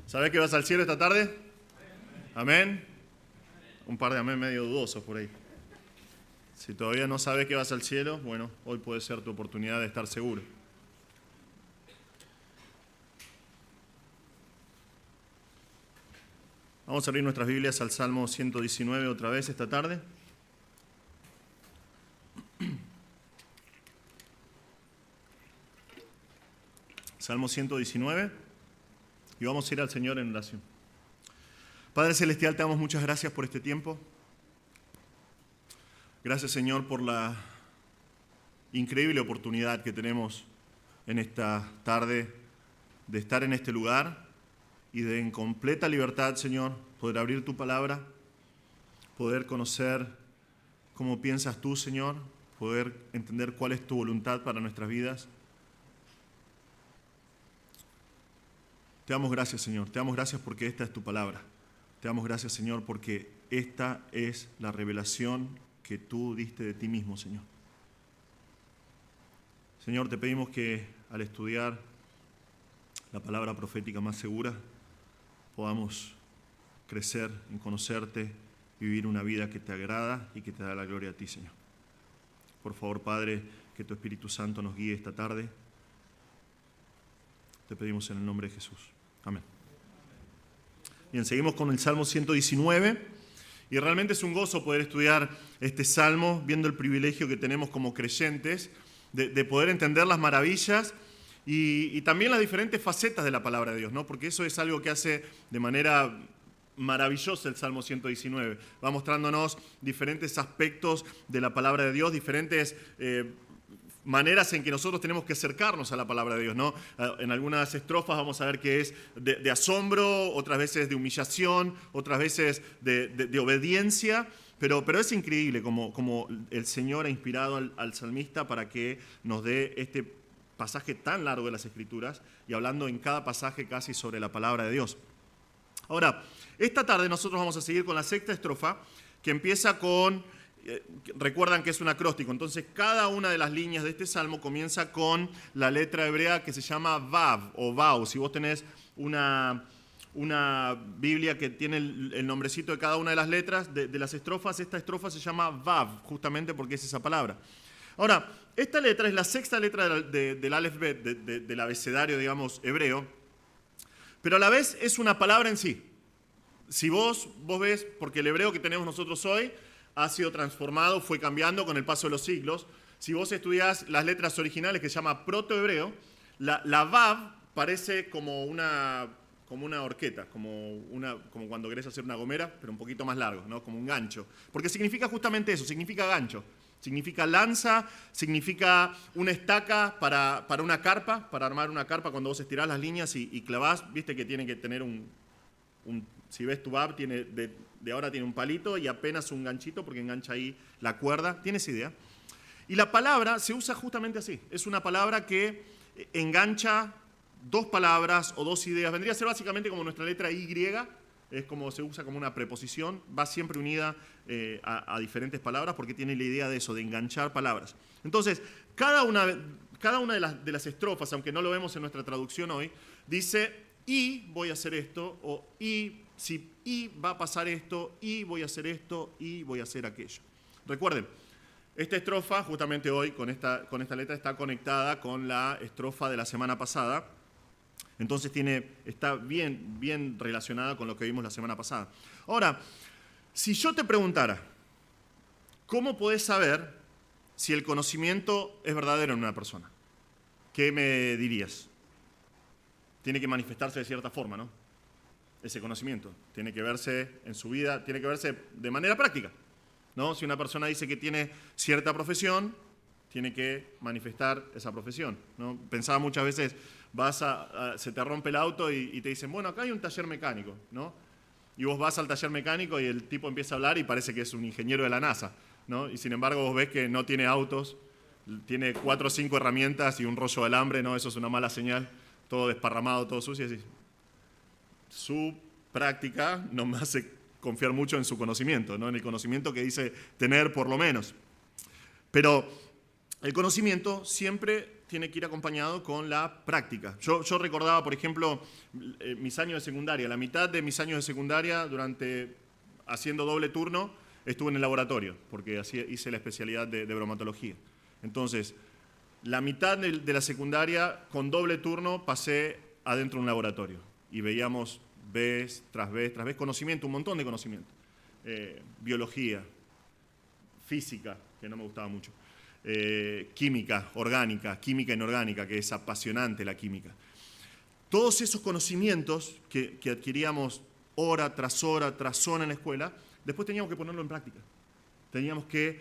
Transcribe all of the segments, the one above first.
¿Sabés que vas al cielo esta tarde? Amén. Un par de amén medio dudosos por ahí. Si todavía no sabes que vas al cielo, bueno, hoy puede ser tu oportunidad de estar seguro. Vamos a abrir nuestras Biblias al Salmo 119 otra vez esta tarde. Salmo 119. Y vamos a ir al Señor en oración. Padre Celestial, te damos muchas gracias por este tiempo. Gracias, Señor, por la increíble oportunidad que tenemos en esta tarde de estar en este lugar y de en completa libertad, Señor, poder abrir tu palabra, poder conocer cómo piensas tú, Señor, poder entender cuál es tu voluntad para nuestras vidas. Te damos gracias, Señor. Te damos gracias porque esta es tu palabra. Te damos gracias, Señor, porque esta es la revelación que tú diste de ti mismo, Señor. Señor, te pedimos que al estudiar la palabra profética más segura, podamos crecer en conocerte y vivir una vida que te agrada y que te da la gloria a ti, Señor. Por favor, Padre, que tu Espíritu Santo nos guíe esta tarde. Te pedimos en el nombre de Jesús. Amén. Bien, seguimos con el Salmo 119 y realmente es un gozo poder estudiar este Salmo viendo el privilegio que tenemos como creyentes de poder entender las maravillas y también las diferentes facetas de la palabra de Dios, ¿no? Porque eso es algo que hace de manera maravillosa el Salmo 119. Va mostrándonos diferentes aspectos de la palabra de Dios, diferentes maneras en que nosotros tenemos que acercarnos a la palabra de Dios, ¿no? En algunas estrofas vamos a ver que es de asombro, otras veces de humillación, otras veces de obediencia, pero es increíble como el Señor ha inspirado al salmista para que nos dé este pasaje tan largo de las Escrituras y hablando en cada pasaje casi sobre la palabra de Dios. Ahora, esta tarde nosotros vamos a seguir con la sexta estrofa que empieza con... Recuerdan que es un acróstico, entonces cada una de las líneas de este salmo comienza con la letra hebrea que se llama Vav o Vau. Si vos tenés una Biblia que tiene el nombrecito de cada una de las letras de las estrofas, esta estrofa se llama Vav, justamente porque es esa palabra. Ahora, esta letra es la sexta letra del Aleph Bet, del abecedario, digamos, hebreo, pero a la vez es una palabra en sí. Si vos ves, porque el hebreo que tenemos nosotros hoy ha sido transformado, fue cambiando con el paso de los siglos. Si vos estudiás las letras originales que se llama protohebreo, la Vav parece como una horqueta, como cuando querés hacer una gomera, pero un poquito más largo, ¿no? Como un gancho. Porque significa justamente eso, significa gancho. Significa lanza, significa una estaca para una carpa, para armar una carpa cuando vos estirás las líneas y clavás, viste que tiene que tener si ves tu Vav, de ahora tiene un palito y apenas un ganchito porque engancha ahí la cuerda. ¿Tienes idea? Y la palabra se usa justamente así. Es una palabra que engancha dos palabras o dos ideas. Vendría a ser básicamente como nuestra letra Y. Es como se usa como una preposición. Va siempre unida a diferentes palabras porque tiene la idea de eso, de enganchar palabras. Entonces, cada una de las estrofas, aunque no lo vemos en nuestra traducción hoy, dice, y voy a hacer esto, o y va a pasar esto, y voy a hacer esto, y voy a hacer aquello. Recuerden, esta estrofa, justamente hoy, con esta letra, está conectada con la estrofa de la semana pasada. Entonces está bien relacionada con lo que vimos la semana pasada. Ahora, si yo te preguntara, ¿cómo podés saber si el conocimiento es verdadero en una persona? ¿Qué me dirías? Tiene que manifestarse de cierta forma, ¿no? Ese conocimiento tiene que verse en su vida, tiene que verse de manera práctica, ¿no? Si una persona dice que tiene cierta profesión, tiene que manifestar esa profesión, ¿no? Pensaba muchas veces, se te rompe el auto y te dicen, bueno, acá hay un taller mecánico, ¿no? Y vos vas al taller mecánico y el tipo empieza a hablar y parece que es un ingeniero de la NASA, ¿no? Y sin embargo vos ves que no tiene autos, tiene 4 o 5 herramientas y un rollo de alambre, ¿no? Eso es una mala señal. Todo desparramado, todo sucio, y así. Su práctica no me hace confiar mucho en su conocimiento, ¿no? En el conocimiento que dice tener por lo menos. Pero el conocimiento siempre tiene que ir acompañado con la práctica. Yo recordaba, por ejemplo, mis años de secundaria. La mitad de mis años de secundaria, haciendo doble turno, estuve en el laboratorio, porque hice la especialidad de bromatología. Entonces, la mitad de la secundaria, con doble turno, pasé adentro de un laboratorio. Y veíamos vez tras vez conocimiento, un montón de conocimiento. Biología, física, que no me gustaba mucho. Química orgánica, química inorgánica, que es apasionante la química. Todos esos conocimientos que adquiríamos hora tras hora en la escuela, después teníamos que ponerlo en práctica. Teníamos que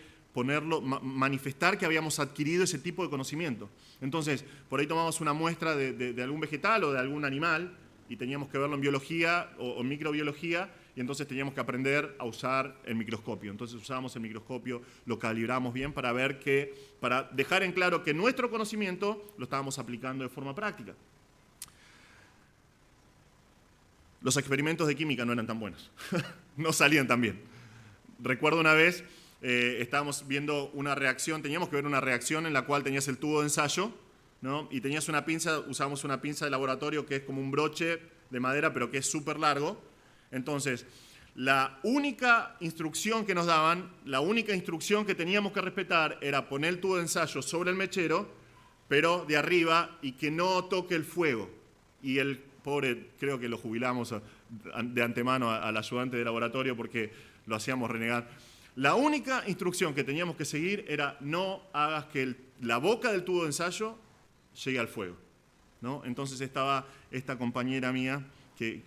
manifestar que habíamos adquirido ese tipo de conocimiento. Entonces, por ahí tomamos una muestra de algún vegetal o de algún animal y teníamos que verlo en biología o microbiología, y entonces teníamos que aprender a usar el microscopio. Entonces usábamos el microscopio, lo calibramos bien para dejar en claro que nuestro conocimiento lo estábamos aplicando de forma práctica. Los experimentos de química no eran tan buenos, no salían tan bien. Recuerdo una vez, estábamos viendo una reacción, teníamos que ver una reacción en la cual tenías el tubo de ensayo, ¿no? Y tenías una pinza, usábamos una pinza de laboratorio que es como un broche de madera, pero que es súper largo. Entonces, la única instrucción que nos daban, la única instrucción que teníamos que respetar era poner el tubo de ensayo sobre el mechero, pero de arriba, y que no toque el fuego. Y el pobre, creo que lo jubilamos de antemano al ayudante de laboratorio porque lo hacíamos renegar. La única instrucción que teníamos que seguir era: no hagas que la boca del tubo de ensayo llegue al fuego, ¿no? Entonces estaba esta compañera mía,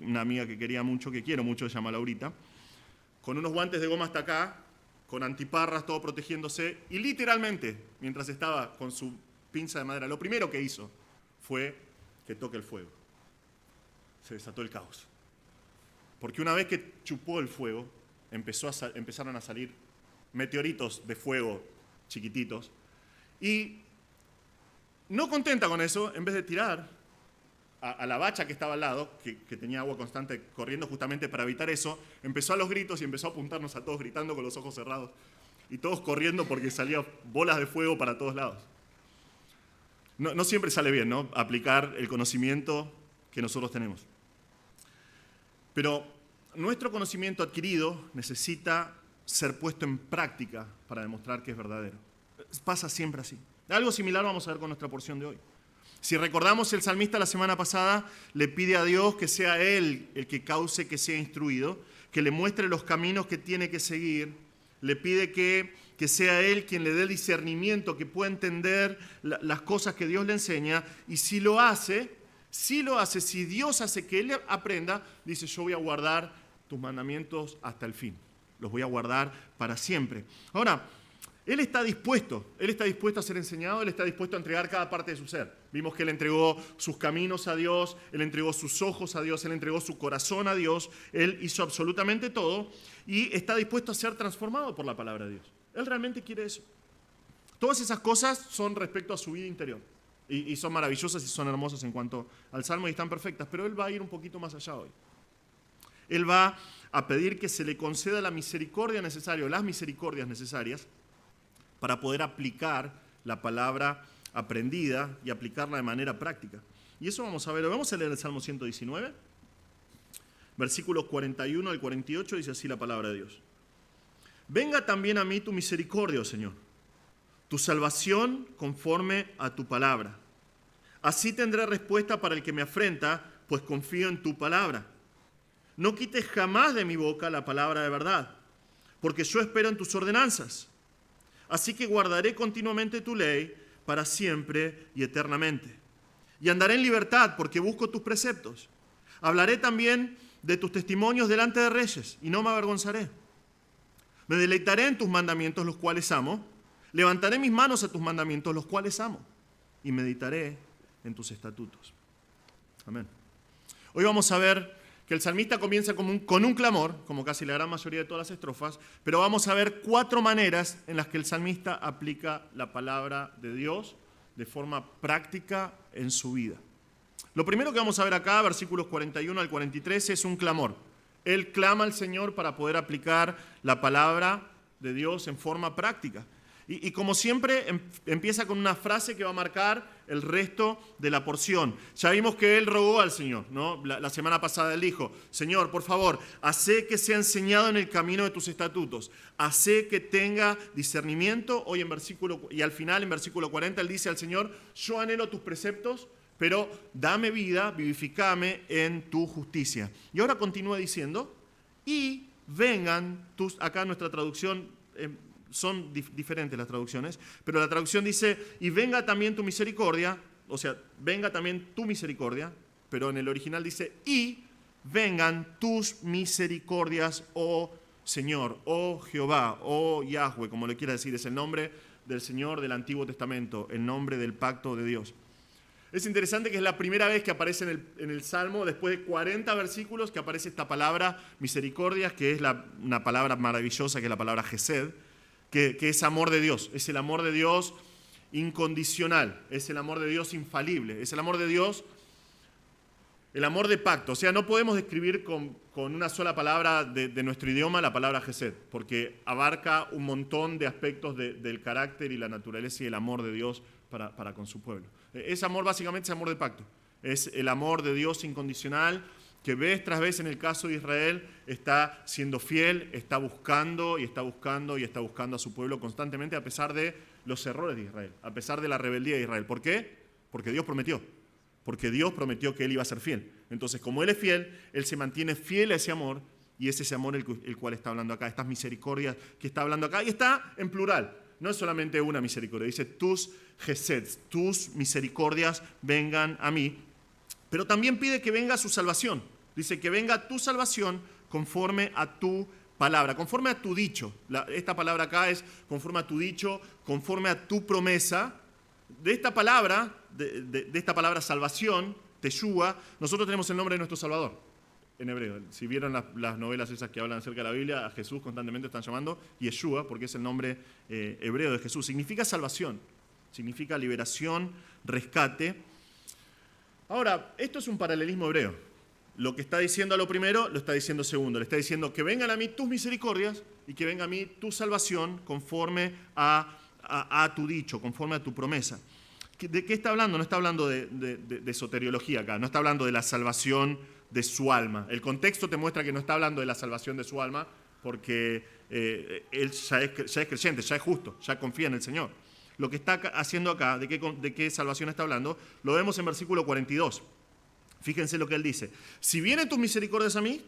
una amiga que quería mucho, que quiero mucho, se llama Laurita, con unos guantes de goma hasta acá, con antiparras, todo protegiéndose, y literalmente, mientras estaba con su pinza de madera, lo primero que hizo fue que toque el fuego. Se desató el caos. Porque una vez que chupó el fuego, empezaron a salir meteoritos de fuego chiquititos, y no contenta con eso, en vez de tirar a la bacha que estaba al lado, que tenía agua constante corriendo justamente para evitar eso, empezó a los gritos y empezó a apuntarnos a todos gritando con los ojos cerrados y todos corriendo porque salían bolas de fuego para todos lados. No siempre sale bien, ¿no?, aplicar el conocimiento que nosotros tenemos. Pero nuestro conocimiento adquirido necesita ser puesto en práctica para demostrar que es verdadero. Pasa siempre así. Algo similar vamos a ver con nuestra porción de hoy. Si recordamos, el salmista la semana pasada le pide a Dios que sea Él el que cause que sea instruido, que le muestre los caminos que tiene que seguir, le pide que sea Él quien le dé el discernimiento, que pueda entender las cosas que Dios le enseña, y si Dios hace que Él aprenda, dice: yo voy a guardar tus mandamientos hasta el fin, los voy a guardar para siempre. Ahora, Él está dispuesto a ser enseñado, Él está dispuesto a entregar cada parte de su ser. Vimos que Él entregó sus caminos a Dios, Él entregó sus ojos a Dios, Él entregó su corazón a Dios, Él hizo absolutamente todo y está dispuesto a ser transformado por la palabra de Dios. Él realmente quiere eso. Todas esas cosas son respecto a su vida interior y son maravillosas y son hermosas en cuanto al Salmo y están perfectas, pero Él va a ir un poquito más allá hoy. Él va a pedir que se le conceda la misericordia necesaria, las misericordias necesarias, para poder aplicar la palabra aprendida y aplicarla de manera práctica. Y eso vamos a ver. Vamos a leer el Salmo 119, versículos 41 al 48, dice así la palabra de Dios. Venga también a mí tu misericordia, oh Señor, tu salvación conforme a tu palabra. Así tendré respuesta para el que me afrenta, pues confío en tu palabra. No quites jamás de mi boca la palabra de verdad, porque yo espero en tus ordenanzas. Así que guardaré continuamente tu ley para siempre y eternamente. Y andaré en libertad porque busco tus preceptos. Hablaré también de tus testimonios delante de reyes y no me avergonzaré. Me deleitaré en tus mandamientos, los cuales amo. Levantaré mis manos a tus mandamientos, los cuales amo. Y meditaré en tus estatutos. Amén. Hoy vamos a ver que el salmista comienza con un clamor, como casi la gran mayoría de todas las estrofas, pero vamos a ver 4 maneras en las que el salmista aplica la palabra de Dios de forma práctica en su vida. Lo primero que vamos a ver acá, versículos 41 al 43, es un clamor. Él clama al Señor para poder aplicar la palabra de Dios en forma práctica. Y como siempre, empieza con una frase que va a marcar el resto de la porción. Ya vimos que él rogó al Señor, ¿no? La semana pasada él dijo, Señor, por favor, hacé que sea enseñado en el camino de tus estatutos, hacé que tenga discernimiento. Hoy y al final, en versículo 40, él dice al Señor, yo anhelo tus preceptos, pero dame vida, vivificame en tu justicia. Y ahora continúa diciendo, y vengan tus, acá nuestra traducción, son diferentes las traducciones, pero la traducción dice, y venga también tu misericordia, o sea, venga también tu misericordia, pero en el original dice, y vengan tus misericordias, oh Señor, oh Jehová, oh Yahweh, como le quiera decir, es el nombre del Señor del Antiguo Testamento, el nombre del pacto de Dios. Es interesante que es la primera vez que aparece en el Salmo, después de 40 versículos, que aparece esta palabra misericordias, que es una palabra maravillosa, que es la palabra Gesed, que es amor de Dios, es el amor de Dios incondicional, es el amor de Dios infalible, es el amor de Dios, el amor de pacto. O sea, no podemos describir con una sola palabra de nuestro idioma la palabra Gesed, porque abarca un montón de aspectos del carácter y la naturaleza y el amor de Dios para con su pueblo. Ese amor básicamente es amor de pacto, es el amor de Dios incondicional, que vez tras vez en el caso de Israel está siendo fiel, está buscando y está buscando y está buscando a su pueblo constantemente a pesar de los errores de Israel, a pesar de la rebeldía de Israel. ¿Por qué? Porque Dios prometió que Él iba a ser fiel. Entonces, como Él es fiel, Él se mantiene fiel a ese amor y es ese amor el cual está hablando acá, estas misericordias que está hablando acá, y está en plural. No es solamente una misericordia, dice tus geseds, tus misericordias vengan a mí. Pero también pide que venga su salvación. Dice que venga tu salvación conforme a tu palabra, conforme a tu dicho. Esta palabra acá es conforme a tu dicho, conforme a tu promesa. De esta palabra, de esta palabra salvación, Teshua, nosotros tenemos el nombre de nuestro Salvador en hebreo. Si vieron las novelas esas que hablan acerca de la Biblia, a Jesús constantemente están llamando Yeshua, porque es el nombre hebreo de Jesús. Significa salvación, significa liberación, rescate. Ahora, esto es un paralelismo hebreo. Lo que está diciendo a lo primero, lo está diciendo segundo. Le está diciendo que vengan a mí tus misericordias y que venga a mí tu salvación conforme a tu dicho, conforme a tu promesa. ¿De qué está hablando? No está hablando de soteriología acá, no está hablando de la salvación de su alma. El contexto te muestra que no está hablando de la salvación de su alma porque él ya es creyente, ya es justo, ya confía en el Señor. Lo que está haciendo acá, de qué salvación está hablando, lo vemos en versículo 42. Fíjense lo que él dice. Si vienen tus misericordias a mí,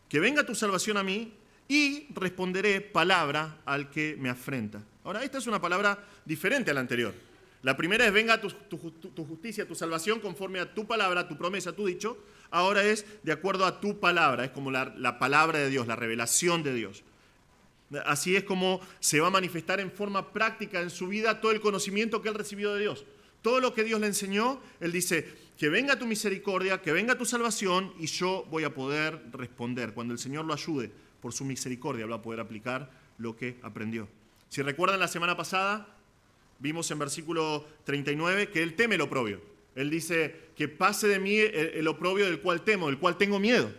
que venga tu salvación a mí, y responderé palabra al que me afrenta. Ahora, esta es una palabra diferente a la anterior. La primera es venga tu justicia, tu salvación conforme a tu palabra, tu promesa, tu dicho. Ahora es de acuerdo a tu palabra, es como la palabra de Dios, la revelación de Dios. Así es como se va a manifestar en forma práctica en su vida todo el conocimiento que él recibió de Dios. Todo lo que Dios le enseñó, él dice, que venga tu misericordia, que venga tu salvación y yo voy a poder responder. Cuando el Señor lo ayude por su misericordia, va a poder aplicar lo que aprendió. Si recuerdan la semana pasada, vimos en versículo 39 que él teme el oprobio. Él dice que pase de mí el oprobio del cual temo, del cual tengo miedo.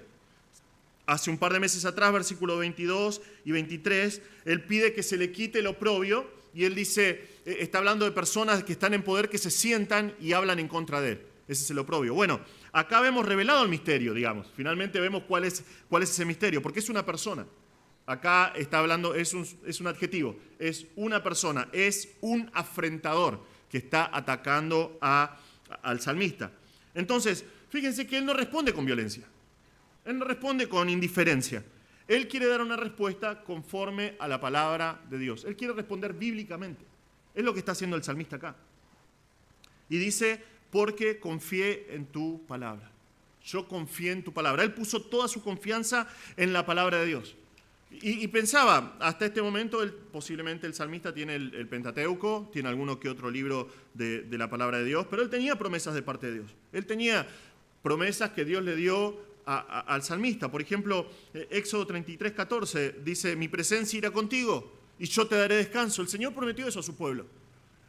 Hace un par de meses atrás, versículos 22 y 23, él pide que se le quite el oprobio y él dice, está hablando de personas que están en poder que se sientan y hablan en contra de él. Ese es el oprobio. Bueno, acá vemos revelado el misterio, digamos. Finalmente vemos cuál es ese misterio, porque es una persona. Acá está hablando, es un adjetivo, es una persona, es un afrentador que está atacando al salmista. Entonces, fíjense que él no responde con violencia. Él no responde con indiferencia. Él quiere dar una respuesta conforme a la palabra de Dios. Él quiere responder bíblicamente. Es lo que está haciendo el salmista acá. Y dice, porque confié en tu palabra. Yo confié en tu palabra. Él puso toda su confianza en la palabra de Dios. Y pensaba, hasta este momento, posiblemente el salmista tiene el Pentateuco, tiene alguno que otro libro de la palabra de Dios, pero él tenía promesas de parte de Dios. Él tenía promesas que Dios le dio al salmista. Por ejemplo, Éxodo 33:14 dice, mi presencia irá contigo y yo te daré descanso. El Señor prometió eso a su pueblo.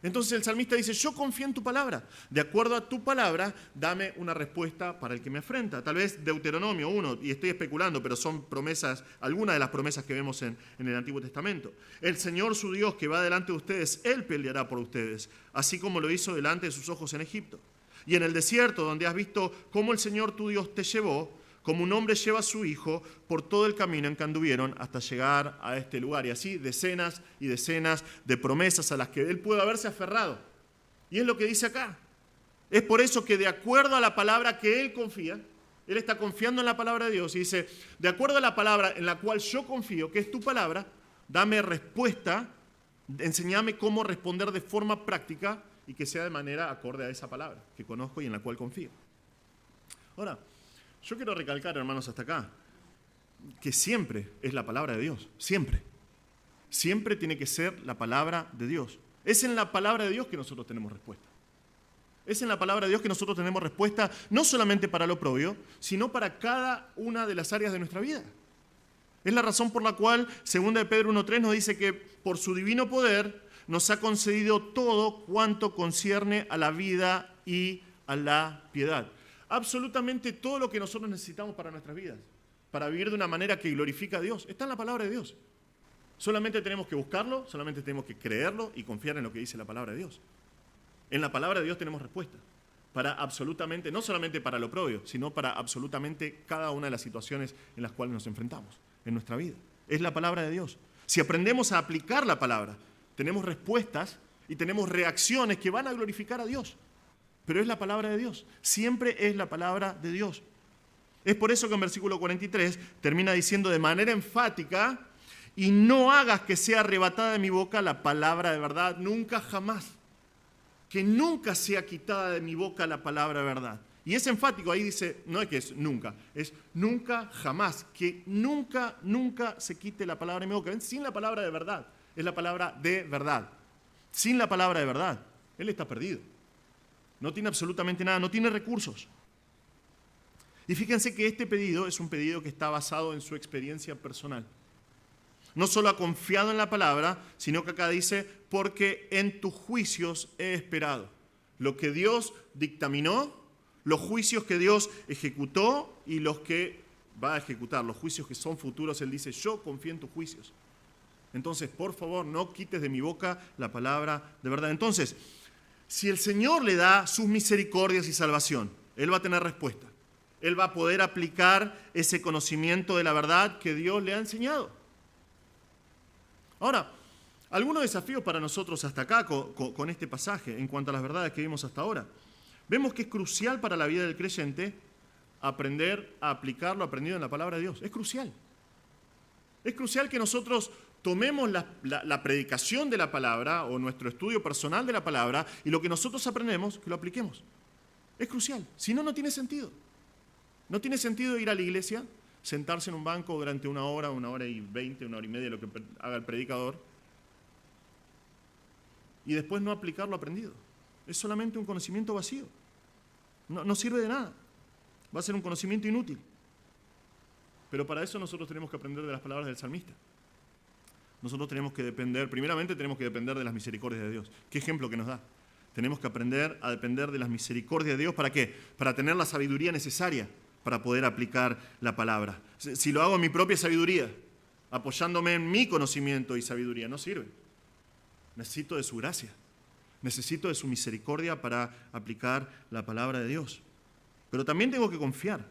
Entonces el salmista dice, yo confío en tu palabra. De acuerdo a tu palabra, dame una respuesta para el que me afrenta. Tal vez Deuteronomio 1, y estoy especulando, pero son promesas, algunas de las promesas que vemos en el Antiguo Testamento. El Señor su Dios que va delante de ustedes, Él peleará por ustedes, así como lo hizo delante de sus ojos en Egipto. Y en el desierto, donde has visto cómo el Señor tu Dios te llevó, como un hombre lleva a su hijo por todo el camino en que anduvieron hasta llegar a este lugar. Y así decenas y decenas de promesas a las que él puede haberse aferrado. Y es lo que dice acá. Es por eso que de acuerdo a la palabra que él confía, él está confiando en la palabra de Dios y dice, de acuerdo a la palabra en la cual yo confío, que es tu palabra, dame respuesta, enséñame cómo responder de forma práctica y que sea de manera acorde a esa palabra que conozco y en la cual confío. Ahora, yo quiero recalcar, hermanos, hasta acá, que siempre es la palabra de Dios, siempre. Siempre tiene que ser la palabra de Dios. Es en la palabra de Dios que nosotros tenemos respuesta. Es en la palabra de Dios que nosotros tenemos respuesta, no solamente para lo propio, sino para cada una de las áreas de nuestra vida. Es la razón por la cual 2 de Pedro 1:3 nos dice que por su divino poder nos ha concedido todo cuanto concierne a la vida y a la piedad. Absolutamente todo lo que nosotros necesitamos para nuestras vidas, para vivir de una manera que glorifica a Dios, está en la palabra de Dios. Solamente tenemos que buscarlo, solamente tenemos que creerlo y confiar en lo que dice la palabra de Dios. En la palabra de Dios tenemos respuesta para absolutamente, no solamente para lo propio, sino para absolutamente cada una de las situaciones en las cuales nos enfrentamos en nuestra vida. Es la palabra de Dios. Si aprendemos a aplicar la palabra, tenemos respuestas y tenemos reacciones que van a glorificar a Dios. Pero es la palabra de Dios, siempre es la palabra de Dios. Es por eso que en versículo 43 termina diciendo de manera enfática, y no hagas que sea arrebatada de mi boca la palabra de verdad, nunca jamás. Que nunca sea quitada de mi boca la palabra de verdad. Y es enfático, ahí dice, no es que es nunca jamás, que nunca se quite la palabra de mi boca. ¿Ven? Sin la palabra de verdad, es la palabra de verdad. Sin la palabra de verdad, él está perdido. No tiene absolutamente nada, no tiene recursos. Y fíjense que este pedido es un pedido que está basado en su experiencia personal. No solo ha confiado en la palabra, sino que acá dice, porque en tus juicios he esperado. Lo que Dios dictaminó, los juicios que Dios ejecutó y los que va a ejecutar, los juicios que son futuros, Él dice, yo confío en tus juicios. Entonces, por favor, no quites de mi boca la palabra de verdad. Entonces, si el Señor le da sus misericordias y salvación, Él va a tener respuesta. Él va a poder aplicar ese conocimiento de la verdad que Dios le ha enseñado. Ahora, algunos desafíos para nosotros hasta acá con este pasaje en cuanto a las verdades que vimos hasta ahora. Vemos que es crucial para la vida del creyente aprender a aplicar lo aprendido en la palabra de Dios. Es crucial. Es crucial que nosotros tomemos la predicación de la palabra o nuestro estudio personal de la palabra y lo que nosotros aprendemos, que lo apliquemos. Es crucial. Si no, no tiene sentido. No tiene sentido ir a la iglesia, sentarse en un banco durante 1 hora, 1 hora y 20, 1 hora y media, lo que haga el predicador, y después no aplicar lo aprendido. Es solamente un conocimiento vacío. No sirve de nada. Va a ser un conocimiento inútil. Pero para eso nosotros tenemos que aprender de las palabras del salmista. Nosotros tenemos que depender, primeramente tenemos que depender de las misericordias de Dios. ¿Qué ejemplo que nos da? Tenemos que aprender a depender de las misericordias de Dios. ¿Para qué? Para tener la sabiduría necesaria para poder aplicar la palabra. Si lo hago en mi propia sabiduría, apoyándome en mi conocimiento y sabiduría, no sirve. Necesito de su gracia. Necesito de su misericordia para aplicar la palabra de Dios. Pero también tengo que confiar.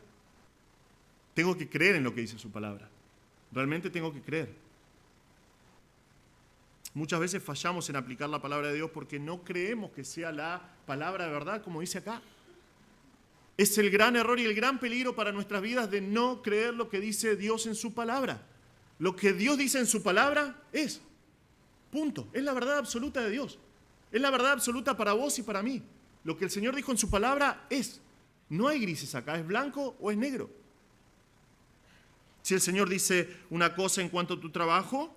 Tengo que creer en lo que dice su palabra. Realmente tengo que creer. Muchas veces fallamos en aplicar la palabra de Dios porque no creemos que sea la palabra de verdad, como dice acá. Es el gran error y el gran peligro para nuestras vidas de no creer lo que dice Dios en su palabra. Lo que Dios dice en su palabra es. Punto. Es la verdad absoluta de Dios. Es la verdad absoluta para vos y para mí. Lo que el Señor dijo en su palabra es. No hay grises acá, es blanco o es negro. Si el Señor dice una cosa en cuanto a tu trabajo,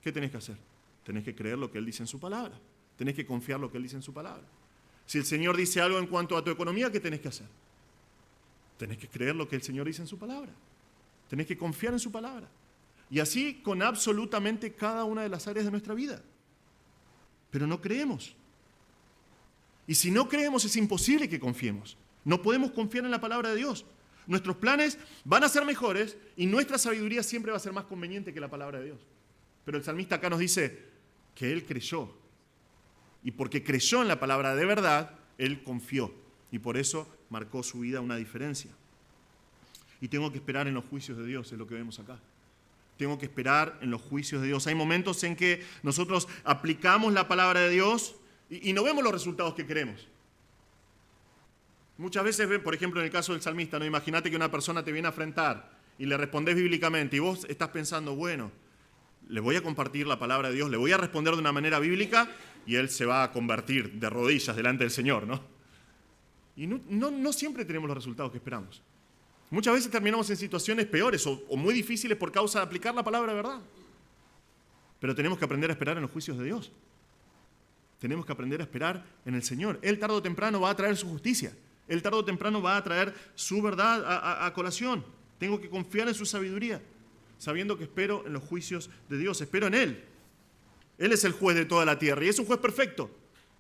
¿qué tenés que hacer? Tenés que creer lo que Él dice en su palabra. Tenés que confiar lo que Él dice en su palabra. Si el Señor dice algo en cuanto a tu economía, ¿qué tenés que hacer? Tenés que creer lo que el Señor dice en su palabra. Tenés que confiar en su palabra. Y así con absolutamente cada una de las áreas de nuestra vida. Pero no creemos. Y si no creemos, es imposible que confiemos. No podemos confiar en la palabra de Dios. Nuestros planes van a ser mejores y nuestra sabiduría siempre va a ser más conveniente que la palabra de Dios. Pero el salmista acá nos dice que él creyó. Y porque creyó en la palabra de verdad, él confió. Y por eso marcó su vida una diferencia. Y tengo que esperar en los juicios de Dios, es lo que vemos acá. Tengo que esperar en los juicios de Dios. Hay momentos en que nosotros aplicamos la palabra de Dios y no vemos los resultados que queremos. Muchas veces, por ejemplo, en el caso del salmista, ¿no? Imagínate que una persona te viene a afrentar y le respondés bíblicamente y vos estás pensando, bueno, le voy a compartir la palabra de Dios, le voy a responder de una manera bíblica y él se va a convertir de rodillas delante del Señor, ¿no? Y no siempre tenemos los resultados que esperamos. Muchas veces terminamos en situaciones peores o muy difíciles por causa de aplicar la palabra de verdad. Pero tenemos que aprender a esperar en los juicios de Dios. Tenemos que aprender a esperar en el Señor. Él tarde o temprano va a traer su justicia. Él tarde o temprano va a traer su verdad a colación. Tengo que confiar en su sabiduría, sabiendo que espero en los juicios de Dios. Espero en Él. Él es el juez de toda la tierra y es un juez perfecto.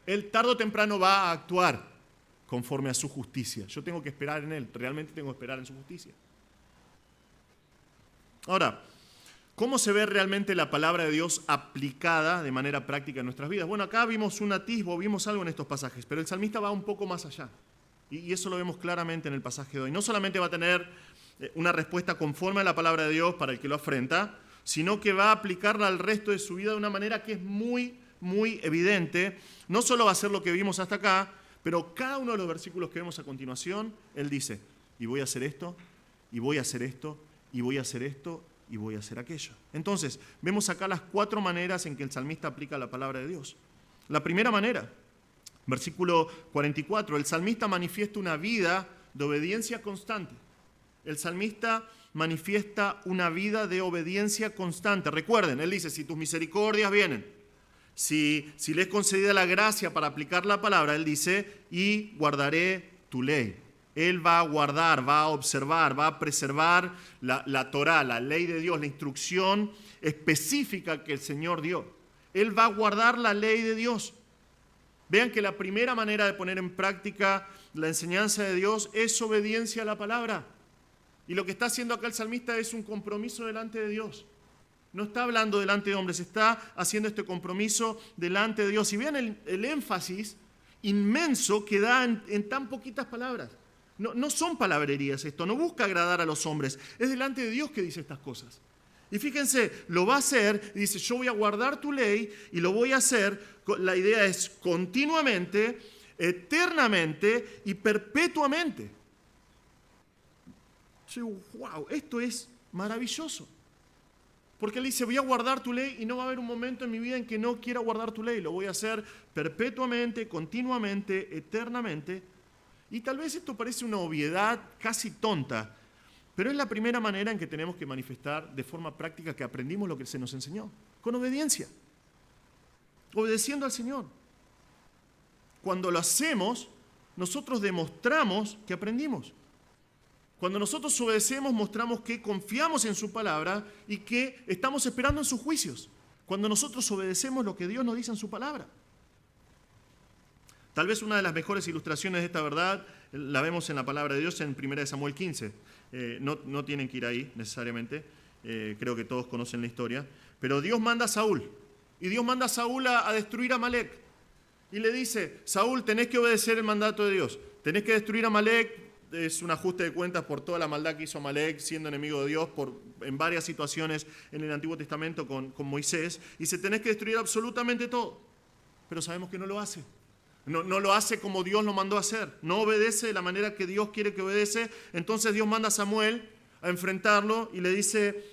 Él tarde o temprano va a actuar conforme a su justicia. Yo tengo que esperar en Él. Realmente tengo que esperar en su justicia. Ahora, ¿cómo se ve realmente la palabra de Dios aplicada de manera práctica en nuestras vidas? Bueno, acá vimos un atisbo, vimos algo en estos pasajes, pero el salmista va un poco más allá. Y eso lo vemos claramente en el pasaje de hoy. No solamente va a tener una respuesta conforme a la palabra de Dios para el que lo afrenta, sino que va a aplicarla al resto de su vida de una manera que es muy, muy evidente. No solo va a ser lo que vimos hasta acá, pero cada uno de los versículos que vemos a continuación, él dice, y voy a hacer esto, y voy a hacer esto, y voy a hacer esto, y voy a hacer aquello. Entonces, vemos acá las 4 maneras en que el salmista aplica la palabra de Dios. La primera manera, versículo 44, el salmista manifiesta una vida de obediencia constante. El salmista manifiesta una vida de obediencia constante. Recuerden, él dice, si tus misericordias vienen, si le es concedida la gracia para aplicar la palabra, él dice, y guardaré tu ley. Él va a guardar, va a observar, va a preservar la Torá, la ley de Dios, la instrucción específica que el Señor dio. Él va a guardar la ley de Dios. Vean que la primera manera de poner en práctica la enseñanza de Dios es obediencia a la palabra. Y lo que está haciendo acá el salmista es un compromiso delante de Dios. No está hablando delante de hombres, está haciendo este compromiso delante de Dios. Y vean el énfasis inmenso que da en tan poquitas palabras. No son palabrerías esto, no busca agradar a los hombres. Es delante de Dios que dice estas cosas. Y fíjense, lo va a hacer, y dice, yo voy a guardar tu ley y lo voy a hacer. La idea es continuamente, eternamente y perpetuamente. Yo digo, wow, esto es maravilloso. Porque él dice, voy a guardar tu ley y no va a haber un momento en mi vida en que no quiera guardar tu ley. Lo voy a hacer perpetuamente, continuamente, eternamente. Y tal vez esto parece una obviedad casi tonta, pero es la primera manera en que tenemos que manifestar de forma práctica que aprendimos lo que se nos enseñó, con obediencia, obedeciendo al Señor. Cuando lo hacemos, nosotros demostramos que aprendimos. Cuando nosotros obedecemos, mostramos que confiamos en su palabra y que estamos esperando en sus juicios. Cuando nosotros obedecemos lo que Dios nos dice en su palabra. Tal vez una de las mejores ilustraciones de esta verdad la vemos en la palabra de Dios en 1 Samuel 15. No tienen que ir ahí necesariamente, creo que todos conocen la historia. Pero Dios manda a Saúl, y Dios manda a Saúl a destruir a Amalek. Y le dice, Saúl, tenés que obedecer el mandato de Dios, tenés que destruir a Amalek. Es un ajuste de cuentas por toda la maldad que hizo Amalek, siendo enemigo de Dios en varias situaciones en el Antiguo Testamento con Moisés. Y dice, tenés que destruir absolutamente todo. Pero sabemos que no lo hace. No lo hace como Dios lo mandó a hacer. No obedece de la manera que Dios quiere que obedece. Entonces Dios manda a Samuel a enfrentarlo y le dice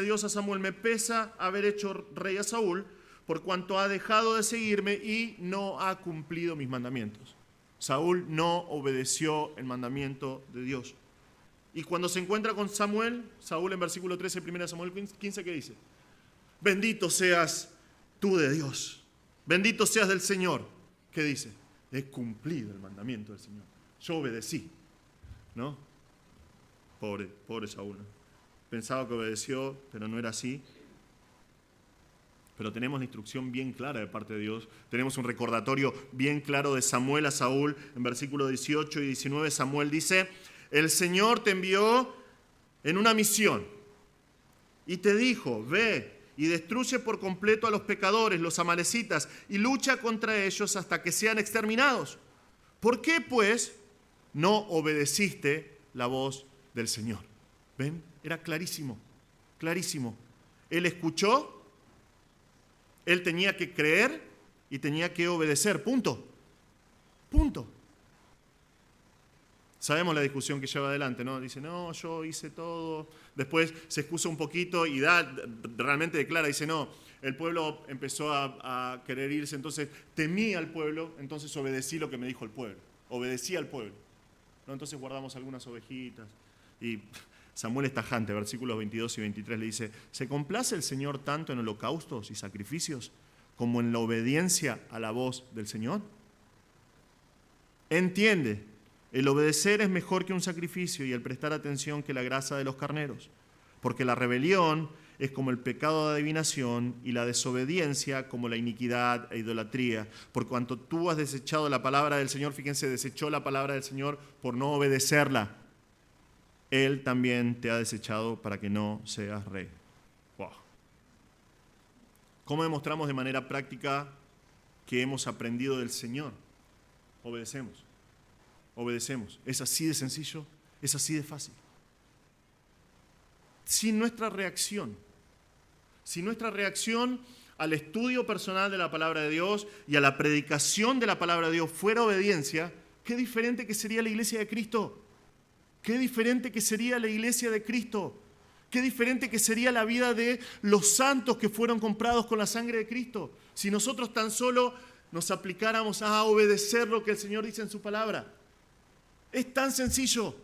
Dios a Samuel, me pesa haber hecho rey a Saúl por cuanto ha dejado de seguirme y no ha cumplido mis mandamientos. Saúl no obedeció el mandamiento de Dios. Y cuando se encuentra con Samuel, Saúl en versículo 13, 1 Samuel 15, ¿qué dice? Bendito seas tú de Dios. Bendito seas del Señor. ¿Qué dice? He cumplido el mandamiento del Señor. Yo obedecí. ¿No? Pobre Saúl. Pensaba que obedeció, pero no era así. Pero tenemos la instrucción bien clara de parte de Dios. Tenemos un recordatorio bien claro de Samuel a Saúl. En versículos 18 y 19 Samuel dice: el Señor te envió en una misión y te dijo: ve y destruye por completo a los pecadores, los amalecitas, y lucha contra ellos hasta que sean exterminados. ¿Por qué, pues, no obedeciste la voz del Señor? ¿Ven? Era clarísimo, clarísimo. Él escuchó, él tenía que creer y tenía que obedecer. Punto. Punto. Sabemos la discusión que lleva adelante, ¿no? Dice: no, yo hice todo. Después se excusa un poquito y realmente declara, dice: no, el pueblo empezó a querer irse, entonces temí al pueblo, entonces obedecí lo que me dijo el pueblo. Obedecí al pueblo. ¿No? Entonces guardamos algunas ovejitas. Y Samuel es tajante, versículos 22 y 23 le dice: ¿se complace el Señor tanto en holocaustos y sacrificios como en la obediencia a la voz del Señor? Entiende, el obedecer es mejor que un sacrificio y el prestar atención que la grasa de los carneros, porque la rebelión es como el pecado de adivinación y la desobediencia como la iniquidad e idolatría. Por cuanto tú has desechado la palabra del Señor, fíjense, desechó la palabra del Señor por no obedecerla. Él también te ha desechado para que no seas rey. Wow. ¿Cómo demostramos de manera práctica que hemos aprendido del Señor? Obedecemos. Obedecemos. Es así de sencillo, es así de fácil. Si nuestra reacción al estudio personal de la palabra de Dios y a la predicación de la palabra de Dios fuera obediencia, qué diferente que sería la iglesia de Cristo. Qué diferente que sería la iglesia de Cristo. Qué diferente que sería la vida de los santos que fueron comprados con la sangre de Cristo. Si nosotros tan solo nos aplicáramos a obedecer lo que el Señor dice en su palabra. Es tan sencillo.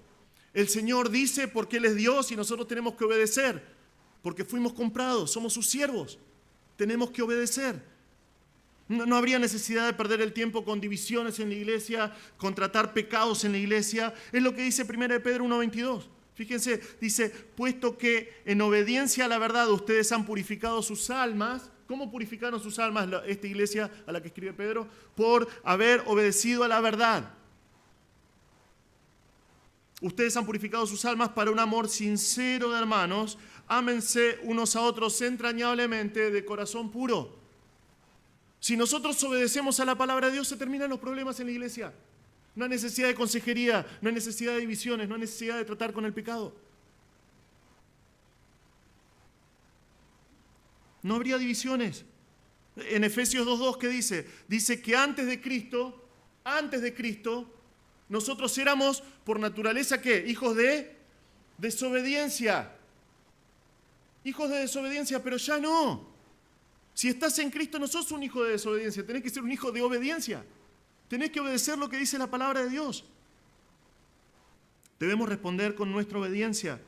El Señor dice porque Él es Dios y nosotros tenemos que obedecer. Porque fuimos comprados, somos sus siervos. Tenemos que obedecer. No habría necesidad de perder el tiempo con divisiones en la iglesia, con tratar pecados en la iglesia. Es lo que dice 1 Pedro 1:22. Fíjense, dice: puesto que en obediencia a la verdad ustedes han purificado sus almas. ¿Cómo purificaron sus almas esta iglesia a la que escribe Pedro? Por haber obedecido a la verdad. Ustedes han purificado sus almas para un amor sincero de hermanos. Ámense unos a otros entrañablemente de corazón puro. Si nosotros obedecemos a la palabra de Dios, se terminan los problemas en la iglesia. No hay necesidad de consejería, no hay necesidad de divisiones, no hay necesidad de tratar con el pecado. No habría divisiones. En Efesios 2:2, ¿qué dice? Dice que antes de Cristo, nosotros éramos por naturaleza, ¿qué? Hijos de desobediencia. Hijos de desobediencia, pero ya no. Si estás en Cristo no sos un hijo de desobediencia, tenés que ser un hijo de obediencia. Tenés que obedecer lo que dice la palabra de Dios. Debemos responder con nuestra obediencia.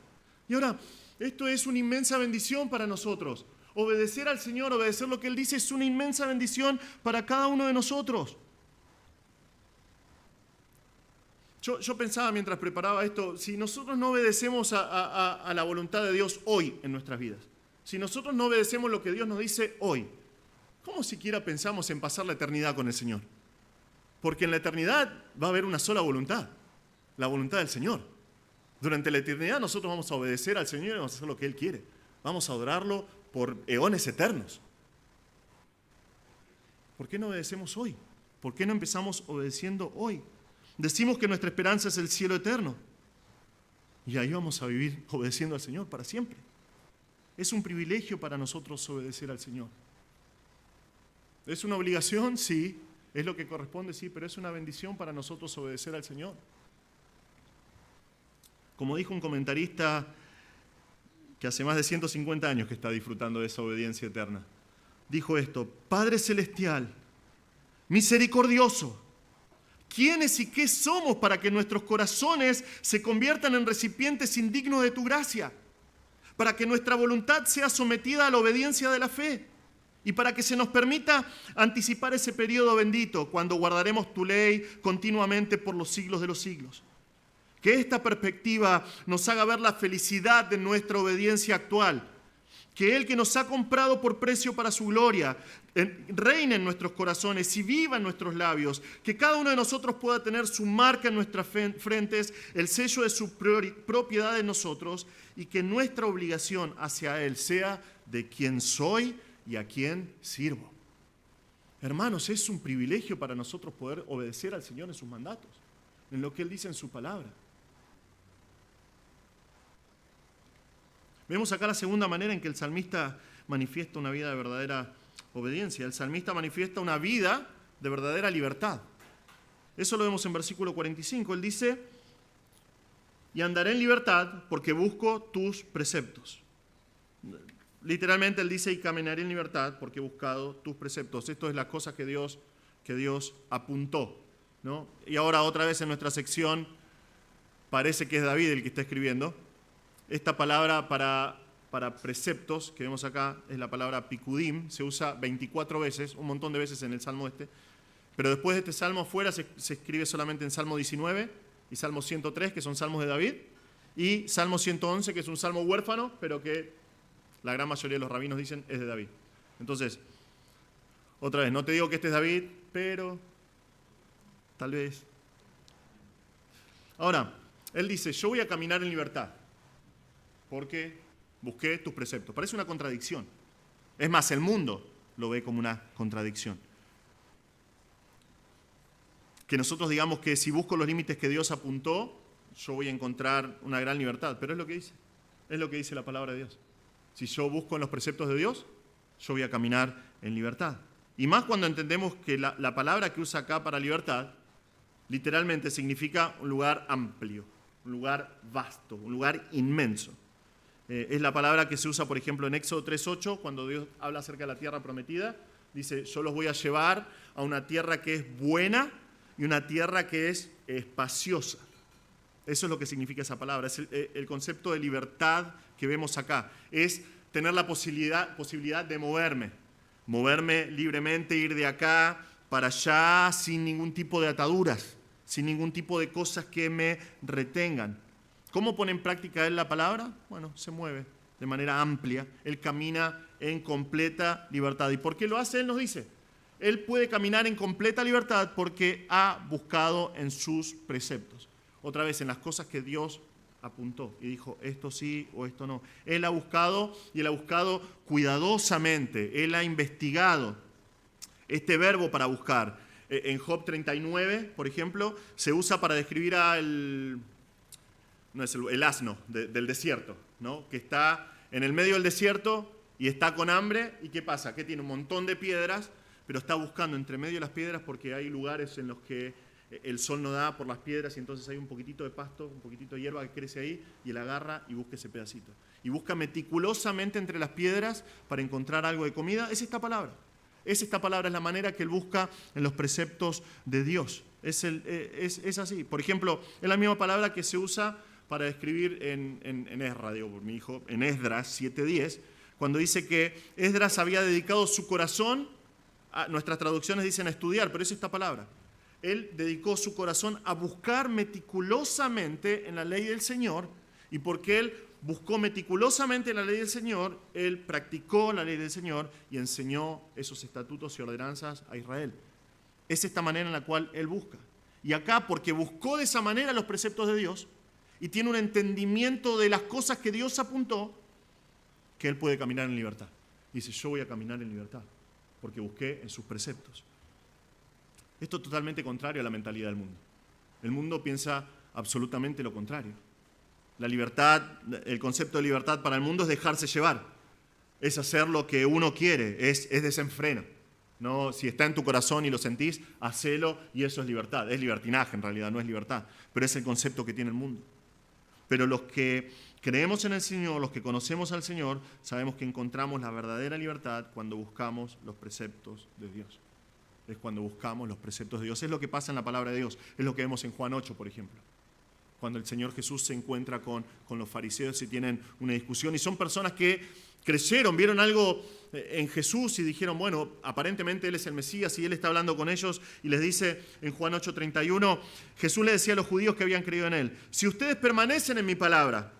Y ahora, esto es una inmensa bendición para nosotros. Obedecer al Señor, obedecer lo que Él dice es una inmensa bendición para cada uno de nosotros. Yo pensaba mientras preparaba esto, si nosotros no obedecemos a la voluntad de Dios hoy en nuestras vidas, si nosotros no obedecemos lo que Dios nos dice hoy, ¿cómo siquiera pensamos en pasar la eternidad con el Señor? Porque en la eternidad va a haber una sola voluntad, la voluntad del Señor. Durante la eternidad nosotros vamos a obedecer al Señor y vamos a hacer lo que Él quiere. Vamos a adorarlo por eones eternos. ¿Por qué no obedecemos hoy? ¿Por qué no empezamos obedeciendo hoy? Decimos que nuestra esperanza es el cielo eterno. Y ahí vamos a vivir obedeciendo al Señor para siempre. Es un privilegio para nosotros obedecer al Señor. ¿Es una obligación? Sí. ¿Es lo que corresponde? Sí. Pero es una bendición para nosotros obedecer al Señor. Como dijo un comentarista que hace más de 150 años que está disfrutando de esa obediencia eterna, dijo esto: Padre Celestial, misericordioso, ¿quiénes y qué somos para que nuestros corazones se conviertan en recipientes indignos de tu gracia? Para que nuestra voluntad sea sometida a la obediencia de la fe y para que se nos permita anticipar ese periodo bendito cuando guardaremos tu ley continuamente por los siglos de los siglos. Que esta perspectiva nos haga ver la felicidad de nuestra obediencia actual Que Él, que nos ha comprado por precio para su gloria, reine en nuestros corazones y viva en nuestros labios. Que cada uno de nosotros pueda tener su marca en nuestras frentes, el sello de su propiedad en nosotros, y que nuestra obligación hacia Él sea de quién soy y a quién sirvo. Hermanos, es un privilegio para nosotros poder obedecer al Señor en sus mandatos, en lo que Él dice en su palabra. Vemos acá la segunda manera en que el salmista manifiesta una vida de verdadera obediencia. El salmista manifiesta una vida de verdadera libertad. Eso lo vemos en versículo 45. Él dice, y andaré en libertad porque busco tus preceptos. Literalmente él dice, y caminaré en libertad porque he buscado tus preceptos. Esto es las cosas que Dios apuntó, ¿no? Y ahora otra vez en nuestra sección, parece que es David el que está escribiendo. Esta palabra para preceptos que vemos acá es la palabra pikudim, se usa 24 veces, un montón de veces en el Salmo pero después de este Salmo afuera se escribe solamente en Salmo 19 y Salmo 103, que son salmos de David, y Salmo 111, que es un salmo huérfano, pero que la gran mayoría de los rabinos dicen es de David. Entonces, otra vez, no te digo que este es David, pero tal vez. Ahora, él dice, yo voy a caminar en libertad porque busqué tus preceptos. Parece una contradicción. Es más, el mundo lo ve como una contradicción. Que nosotros digamos que si busco los límites que Dios apuntó, yo voy a encontrar una gran libertad. Pero es lo que dice. Es lo que dice la palabra de Dios. Si yo busco en los preceptos de Dios, yo voy a caminar en libertad. Y más cuando entendemos que la palabra que usa acá para libertad, literalmente significa un lugar amplio, un lugar vasto, un lugar inmenso. Es la palabra que se usa, por ejemplo, en Éxodo 3:8, cuando Dios habla acerca de la tierra prometida. Dice, yo los voy a llevar a una tierra que es buena y una tierra que es espaciosa. Eso es lo que significa esa palabra. Es el concepto de libertad que vemos acá. Es tener la posibilidad de moverme libremente, ir de acá para allá sin ningún tipo de ataduras, sin ningún tipo de cosas que me retengan. ¿Cómo pone en práctica él la palabra? Bueno, se mueve de manera amplia. Él camina en completa libertad. ¿Y por qué lo hace? Él nos dice. Él puede caminar en completa libertad porque ha buscado en sus preceptos. Otra vez, en las cosas que Dios apuntó y dijo, esto sí o esto no. Él ha buscado y él ha buscado cuidadosamente. Él ha investigado. Este verbo para buscar, en Job 39, por ejemplo, se usa para describir el asno del desierto, ¿no? Que está en el medio del desierto y está con hambre. ¿Y qué pasa? Que tiene un montón de piedras, pero está buscando entre medio de las piedras porque hay lugares en los que el sol no da por las piedras y entonces hay un poquitito de pasto, un poquitito de hierba que crece ahí y él agarra y busca ese pedacito. Y busca meticulosamente entre las piedras para encontrar algo de comida. Es esta palabra. Es la manera que él busca en los preceptos de Dios. Es así. Por ejemplo, es la misma palabra que se usa para describir en Esdras, digo por mi hijo, en Esdras 7:10, cuando dice que Esdras había dedicado su corazón, nuestras traducciones dicen a estudiar, pero es esta palabra. Él dedicó su corazón a buscar meticulosamente en la ley del Señor, y porque él buscó meticulosamente en la ley del Señor, él practicó la ley del Señor y enseñó esos estatutos y ordenanzas a Israel. Es esta manera en la cual él busca. Y acá, porque buscó de esa manera los preceptos de Dios y tiene un entendimiento de las cosas que Dios apuntó, que él puede caminar en libertad. Dice, yo voy a caminar en libertad, porque busqué en sus preceptos. Esto es totalmente contrario a la mentalidad del mundo. El mundo piensa absolutamente lo contrario. La libertad, el concepto de libertad para el mundo es dejarse llevar, es hacer lo que uno quiere, es desenfreno. No, si está en tu corazón y lo sentís, hacelo y eso es libertad. Es libertinaje en realidad, no es libertad, pero es el concepto que tiene el mundo. Pero los que creemos en el Señor, los que conocemos al Señor, sabemos que encontramos la verdadera libertad cuando buscamos los preceptos de Dios. Es cuando buscamos los preceptos de Dios. Es lo que pasa en la palabra de Dios. Es lo que vemos en Juan 8, por ejemplo. Cuando el Señor Jesús se encuentra con los fariseos y tienen una discusión. Y son personas que creyeron, vieron algo en Jesús y dijeron, bueno, aparentemente Él es el Mesías, y Él está hablando con ellos y les dice en Juan 8:31, Jesús le decía a los judíos que habían creído en Él, si ustedes permanecen en mi palabra,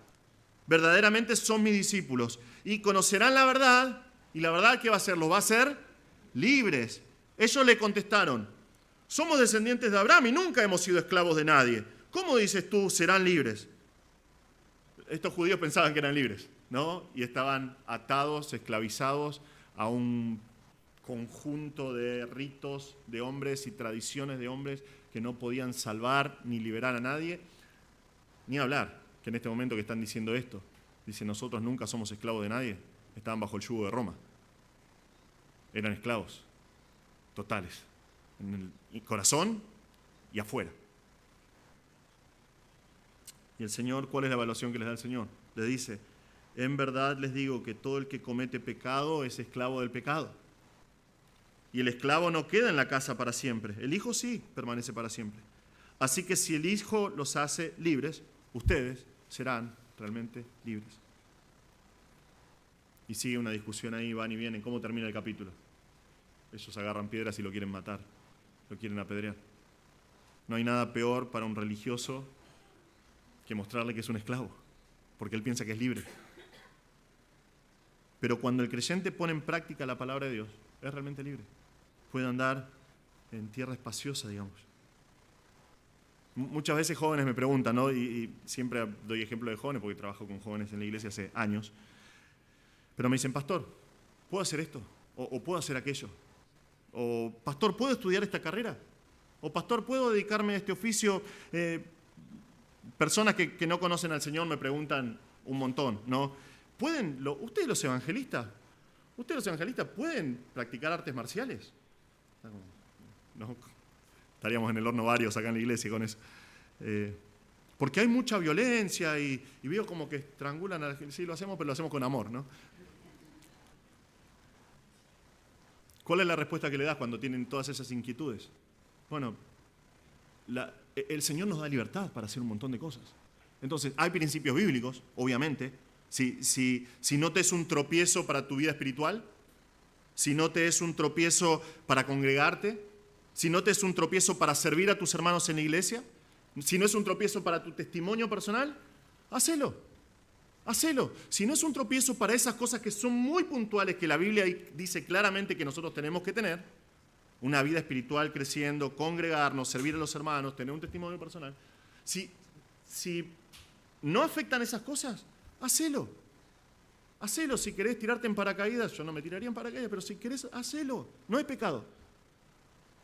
Verdaderamente son mis discípulos. Y conocerán la verdad. ¿Y la verdad qué va a hacer? Los va a hacer libres. Ellos le contestaron, somos descendientes de Abraham y nunca hemos sido esclavos de nadie. ¿Cómo dices tú, serán libres? Estos judíos pensaban que eran libres, ¿no? Y estaban atados, esclavizados a un conjunto de ritos de hombres y tradiciones de hombres que no podían salvar ni liberar a nadie, ni hablar, que en este momento que están diciendo esto, dicen nosotros nunca somos esclavos de nadie, estaban bajo el yugo de Roma, eran esclavos totales, en el corazón y afuera. Y el Señor, ¿cuál es la evaluación que les da el Señor? Les dice, en verdad les digo que todo el que comete pecado es esclavo del pecado. Y el esclavo no queda en la casa para siempre. El Hijo sí permanece para siempre. Así que si el Hijo los hace libres, ustedes serán realmente libres. Y sigue una discusión ahí, van y vienen. ¿Cómo termina el capítulo? Ellos agarran piedras y lo quieren matar, lo quieren apedrear. No hay nada peor para un religioso que mostrarle que es un esclavo, porque él piensa que es libre. Pero cuando el creyente pone en práctica la palabra de Dios, es realmente libre. Puede andar en tierra espaciosa, digamos. Muchas veces jóvenes me preguntan, ¿no? Y siempre doy ejemplo de jóvenes, porque trabajo con jóvenes en la iglesia hace años. Pero me dicen, pastor, ¿puedo hacer esto? ¿O puedo hacer aquello? O, pastor, ¿puedo estudiar esta carrera? O, pastor, ¿puedo dedicarme a este oficio? Personas que no conocen al Señor me preguntan un montón, ¿no? ¿Ustedes los evangelistas pueden practicar artes marciales? No, estaríamos en el horno varios acá en la iglesia con eso. Porque hay mucha violencia y veo como que estrangulan a la gente. Sí, lo hacemos, pero lo hacemos con amor, ¿no? ¿Cuál es la respuesta que le das cuando tienen todas esas inquietudes? Bueno, el Señor nos da libertad para hacer un montón de cosas. Entonces, hay principios bíblicos, obviamente. Si no te es un tropiezo para tu vida espiritual, si no te es un tropiezo para congregarte, si no te es un tropiezo para servir a tus hermanos en la iglesia, si no es un tropiezo para tu testimonio personal, hacelo. Si no es un tropiezo para esas cosas que son muy puntuales, que la Biblia dice claramente que nosotros tenemos que tener, una vida espiritual creciendo, congregarnos, servir a los hermanos, tener un testimonio personal, si no afectan esas cosas, hacelo. Si querés tirarte en paracaídas, yo no me tiraría en paracaídas, pero si querés, hacelo. No hay pecado.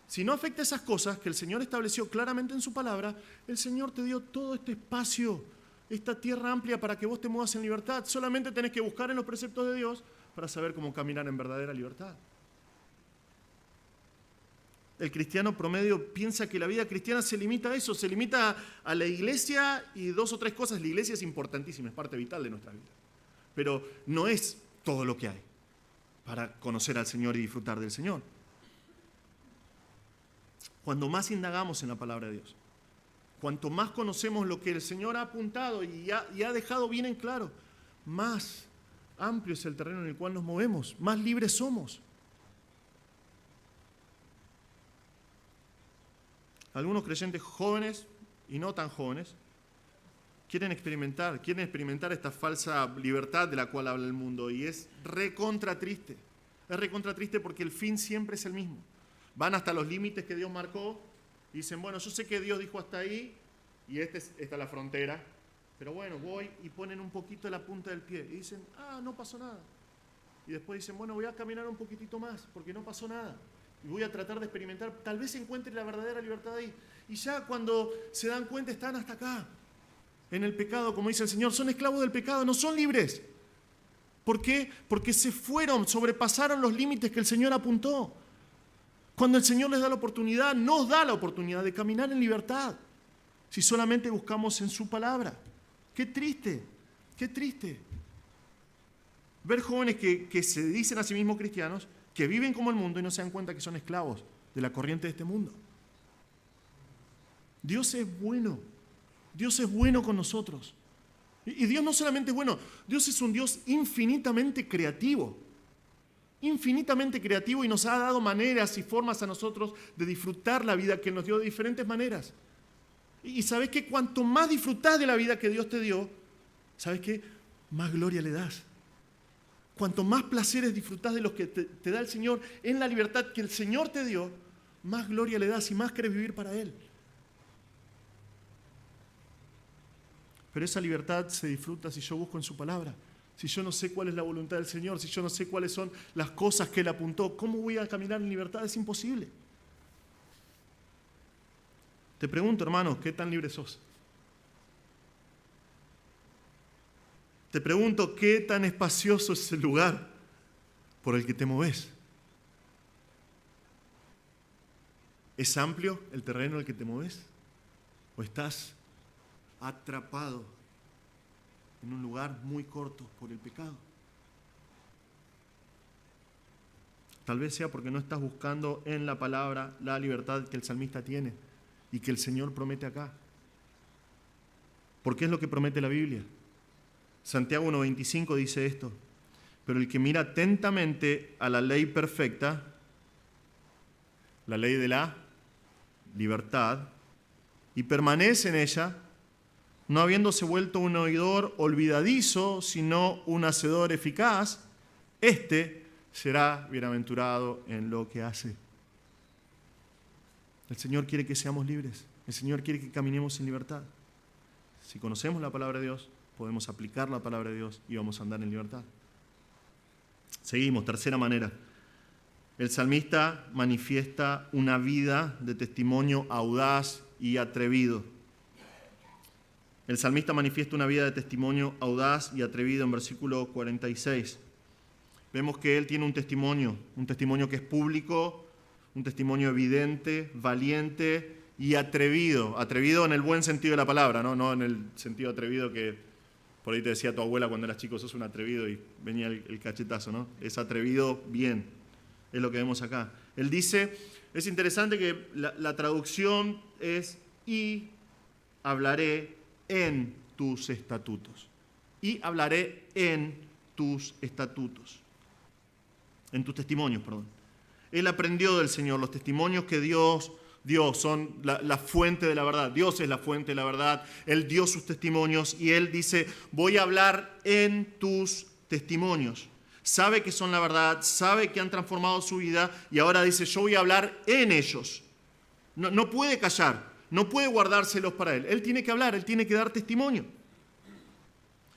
Si no afecta esas cosas que el Señor estableció claramente en su palabra, el Señor te dio todo este espacio, esta tierra amplia para que vos te muevas en libertad. Solamente tenés que buscar en los preceptos de Dios para saber cómo caminar en verdadera libertad. El cristiano promedio piensa que la vida cristiana se limita a eso, se limita a la iglesia y 2 o 3 cosas. La iglesia es importantísima, es parte vital de nuestra vida. Pero no es todo lo que hay para conocer al Señor y disfrutar del Señor. Cuando más indagamos en la palabra de Dios, cuanto más conocemos lo que el Señor ha apuntado y ha dejado bien en claro, más amplio es el terreno en el cual nos movemos, más libres somos. Algunos creyentes jóvenes y no tan jóvenes quieren experimentar esta falsa libertad de la cual habla el mundo, y es recontra triste. Es recontra triste porque el fin siempre es el mismo. Van hasta los límites que Dios marcó y dicen, bueno, yo sé que Dios dijo hasta ahí y esta es la frontera, pero bueno, voy, y ponen un poquito la punta del pie y dicen, no pasó nada. Y después dicen, bueno, voy a caminar un poquitito más porque no pasó nada. Y voy a tratar de experimentar, tal vez encuentre la verdadera libertad ahí. Y ya cuando se dan cuenta están hasta acá, en el pecado, como dice el Señor, son esclavos del pecado, no son libres. ¿Por qué? Porque se fueron, sobrepasaron los límites que el Señor apuntó. Cuando el Señor les da la oportunidad, nos da la oportunidad de caminar en libertad, si solamente buscamos en su palabra. Qué triste, qué triste. Ver jóvenes que se dicen a sí mismos cristianos, que viven como el mundo y no se dan cuenta que son esclavos de la corriente de este mundo. Dios es bueno con nosotros. Y Dios no solamente es bueno, Dios es un Dios infinitamente creativo y nos ha dado maneras y formas a nosotros de disfrutar la vida que Él nos dio de diferentes maneras. Y ¿sabes qué? Cuanto más disfrutás de la vida que Dios te dio, ¿sabes qué? más gloria le das. Cuanto más placeres disfrutás de los que te da el Señor en la libertad que el Señor te dio, más gloria le das y más querés vivir para Él. Pero esa libertad se disfruta si yo busco en su palabra. Si yo no sé cuál es la voluntad del Señor, si yo no sé cuáles son las cosas que Él apuntó, ¿cómo voy a caminar en libertad? Es imposible. Te pregunto, hermano, ¿qué tan libre sos? Te pregunto, ¿qué tan espacioso es el lugar por el que te moves? ¿Es amplio el terreno en el que te moves? ¿O estás atrapado en un lugar muy corto por el pecado? Tal vez sea porque no estás buscando en la palabra la libertad que el salmista tiene y que el Señor promete acá. ¿Por qué es lo que promete la Biblia? Santiago 1:25 dice esto: pero el que mira atentamente a la ley perfecta, la ley de la libertad, y permanece en ella, no habiéndose vuelto un oidor olvidadizo, sino un hacedor eficaz, éste será bienaventurado en lo que hace. El Señor quiere que seamos libres. El Señor quiere que caminemos en libertad. Si conocemos la palabra de Dios, podemos aplicar la palabra de Dios y vamos a andar en libertad. Seguimos, tercera manera. El salmista manifiesta una vida de testimonio audaz y atrevido. El salmista manifiesta una vida de testimonio audaz y atrevido en versículo 46. Vemos que él tiene un testimonio que es público, un testimonio evidente, valiente y atrevido. Atrevido en el buen sentido de la palabra, no en el sentido atrevido que por ahí te decía tu abuela cuando eras chico, sos un atrevido y venía el cachetazo, ¿no? Es atrevido bien, es lo que vemos acá. Él dice, es interesante que la traducción es y hablaré en tus estatutos. Y hablaré en tus estatutos. En tus testimonios, perdón. Él aprendió del Señor. Los testimonios que Dios dio son la fuente de la verdad. Dios es la fuente de la verdad. Él dio sus testimonios y Él dice, voy a hablar en tus testimonios. Sabe que son la verdad, sabe que han transformado su vida y ahora dice, yo voy a hablar en ellos. No puede callar, no puede guardárselos para Él. Él tiene que hablar, Él tiene que dar testimonio.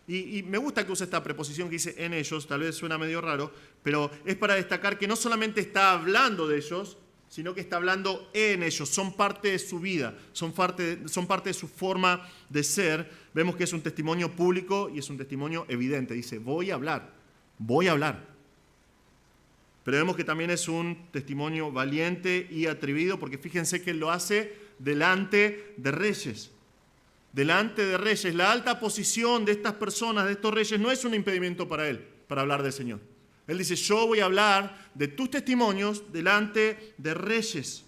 Y me gusta que use esta preposición que dice en ellos, tal vez suena medio raro, pero es para destacar que no solamente está hablando de ellos, sino que está hablando en ellos, son parte de su vida, son parte de su forma de ser. Vemos que es un testimonio público y es un testimonio evidente. Dice, voy a hablar. Pero vemos que también es un testimonio valiente y atrevido, porque fíjense que él lo hace delante de reyes. Delante de reyes. La alta posición de estas personas, de estos reyes, no es un impedimento para él, para hablar del Señor. Él dice, yo voy a hablar de tus testimonios delante de reyes.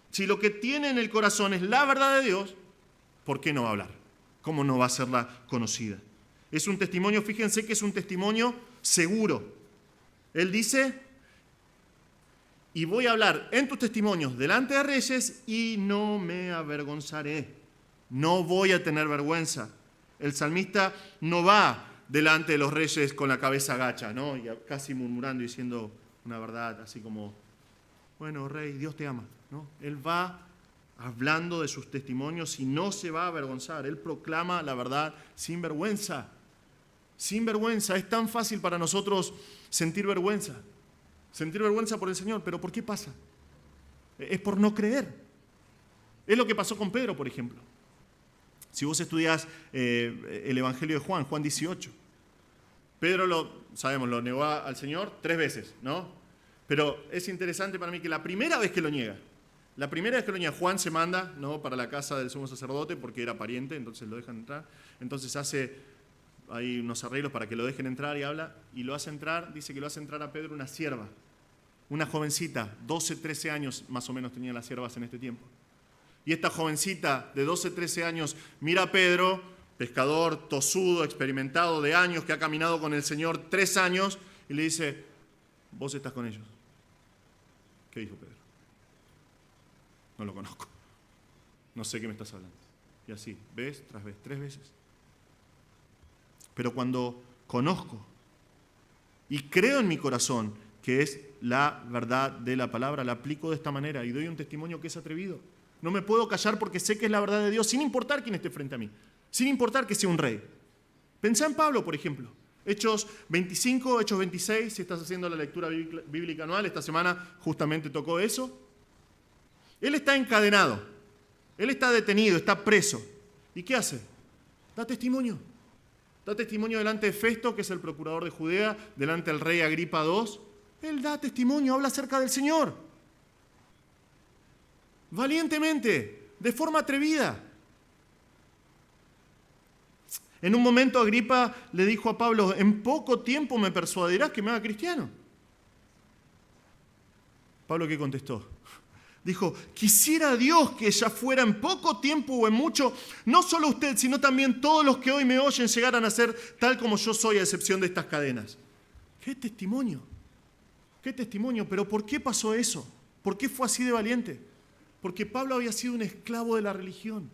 Si lo que tiene en el corazón es la verdad de Dios, ¿por qué no va a hablar? ¿Cómo no va a hacerla conocida? Es un testimonio, fíjense que es un testimonio seguro. Él dice, y voy a hablar en tus testimonios delante de reyes y no me avergonzaré. No voy a tener vergüenza. El salmista no va delante de los reyes con la cabeza agacha, ¿no? Y casi murmurando y diciendo una verdad así como, bueno, rey, Dios te ama, ¿no? Él va hablando de sus testimonios y no se va a avergonzar. Él proclama la verdad sin vergüenza. Sin vergüenza. Es tan fácil para nosotros sentir vergüenza por el Señor, pero ¿por qué pasa? Es por no creer. Es lo que pasó con Pedro, por ejemplo. Si vos estudiás el Evangelio de Juan 18, Pedro lo negó al Señor 3 veces, ¿no? Pero es interesante para mí que la primera vez que lo niega, Juan se manda, ¿no?, para la casa del sumo sacerdote porque era pariente, entonces lo dejan entrar. Entonces hace ahí unos arreglos para que lo dejen entrar y habla, y lo hace entrar, dice que lo hace entrar a Pedro una sierva, una jovencita, 12, 13 años más o menos tenían las siervas en este tiempo. Y esta jovencita de 12, 13 años mira a Pedro, pescador, tosudo, experimentado de años, que ha caminado con el Señor 3 años, y le dice, vos estás con ellos. ¿Qué dijo Pedro? No lo conozco. No sé qué me estás hablando. Y así, vez tras vez, 3 veces. Pero cuando conozco y creo en mi corazón que es la verdad de la palabra, la aplico de esta manera y doy un testimonio que es atrevido. No me puedo callar porque sé que es la verdad de Dios, sin importar quién esté frente a mí, sin importar que sea un rey. Pensá en Pablo, por ejemplo. Hechos 25, Hechos 26, si estás haciendo la lectura bíblica anual, esta semana justamente tocó eso. Él está encadenado, él está detenido, está preso. ¿Y qué hace? Da testimonio. Da testimonio delante de Festo, que es el procurador de Judea, delante del rey Agripa II. Él da testimonio, habla acerca del Señor. Valientemente, de forma atrevida. En un momento Agripa le dijo a Pablo, en poco tiempo me persuadirás que me haga cristiano. Pablo, ¿qué contestó? Dijo, quisiera Dios que ya fuera en poco tiempo o en mucho, no solo usted, sino también todos los que hoy me oyen llegaran a ser tal como yo soy, a excepción de estas cadenas. ¡Qué testimonio! ¡Qué testimonio! Pero ¿por qué pasó eso? ¿Por qué fue así de valiente? Porque Pablo había sido un esclavo de la religión.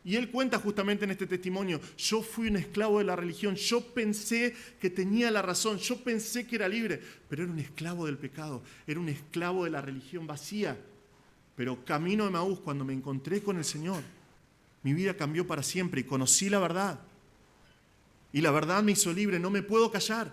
Y él cuenta justamente en este testimonio, yo fui un esclavo de la religión, yo pensé que tenía la razón, yo pensé que era libre, pero era un esclavo del pecado, era un esclavo de la religión vacía. Pero camino de Emaús, cuando me encontré con el Señor, mi vida cambió para siempre y conocí la verdad. Y la verdad me hizo libre, no me puedo callar.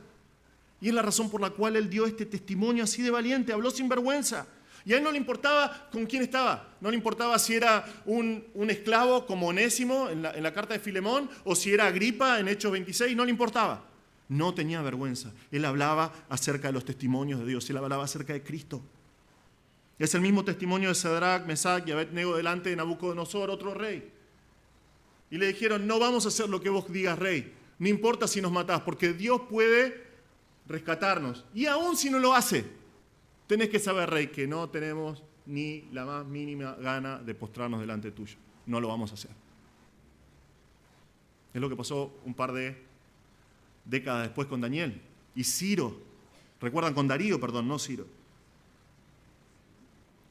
Y es la razón por la cual él dio este testimonio así de valiente, habló sin vergüenza. Y a él no le importaba con quién estaba, no le importaba si era un esclavo como Onésimo en la carta de Filemón o si era Agripa en Hechos 26, no le importaba. No tenía vergüenza. Él hablaba acerca de los testimonios de Dios, él hablaba acerca de Cristo. Es el mismo testimonio de Sadrac, Mesac y Abednego delante de Nabucodonosor, otro rey. Y le dijeron, no vamos a hacer lo que vos digas, rey, no importa si nos matás, porque Dios puede rescatarnos. Y aún si no lo hace, tenés que saber, rey, que no tenemos ni la más mínima gana de postrarnos delante tuyo. No lo vamos a hacer. Es lo que pasó un par de décadas después con Daniel y Ciro. Recuerdan, con Darío, perdón, no Ciro.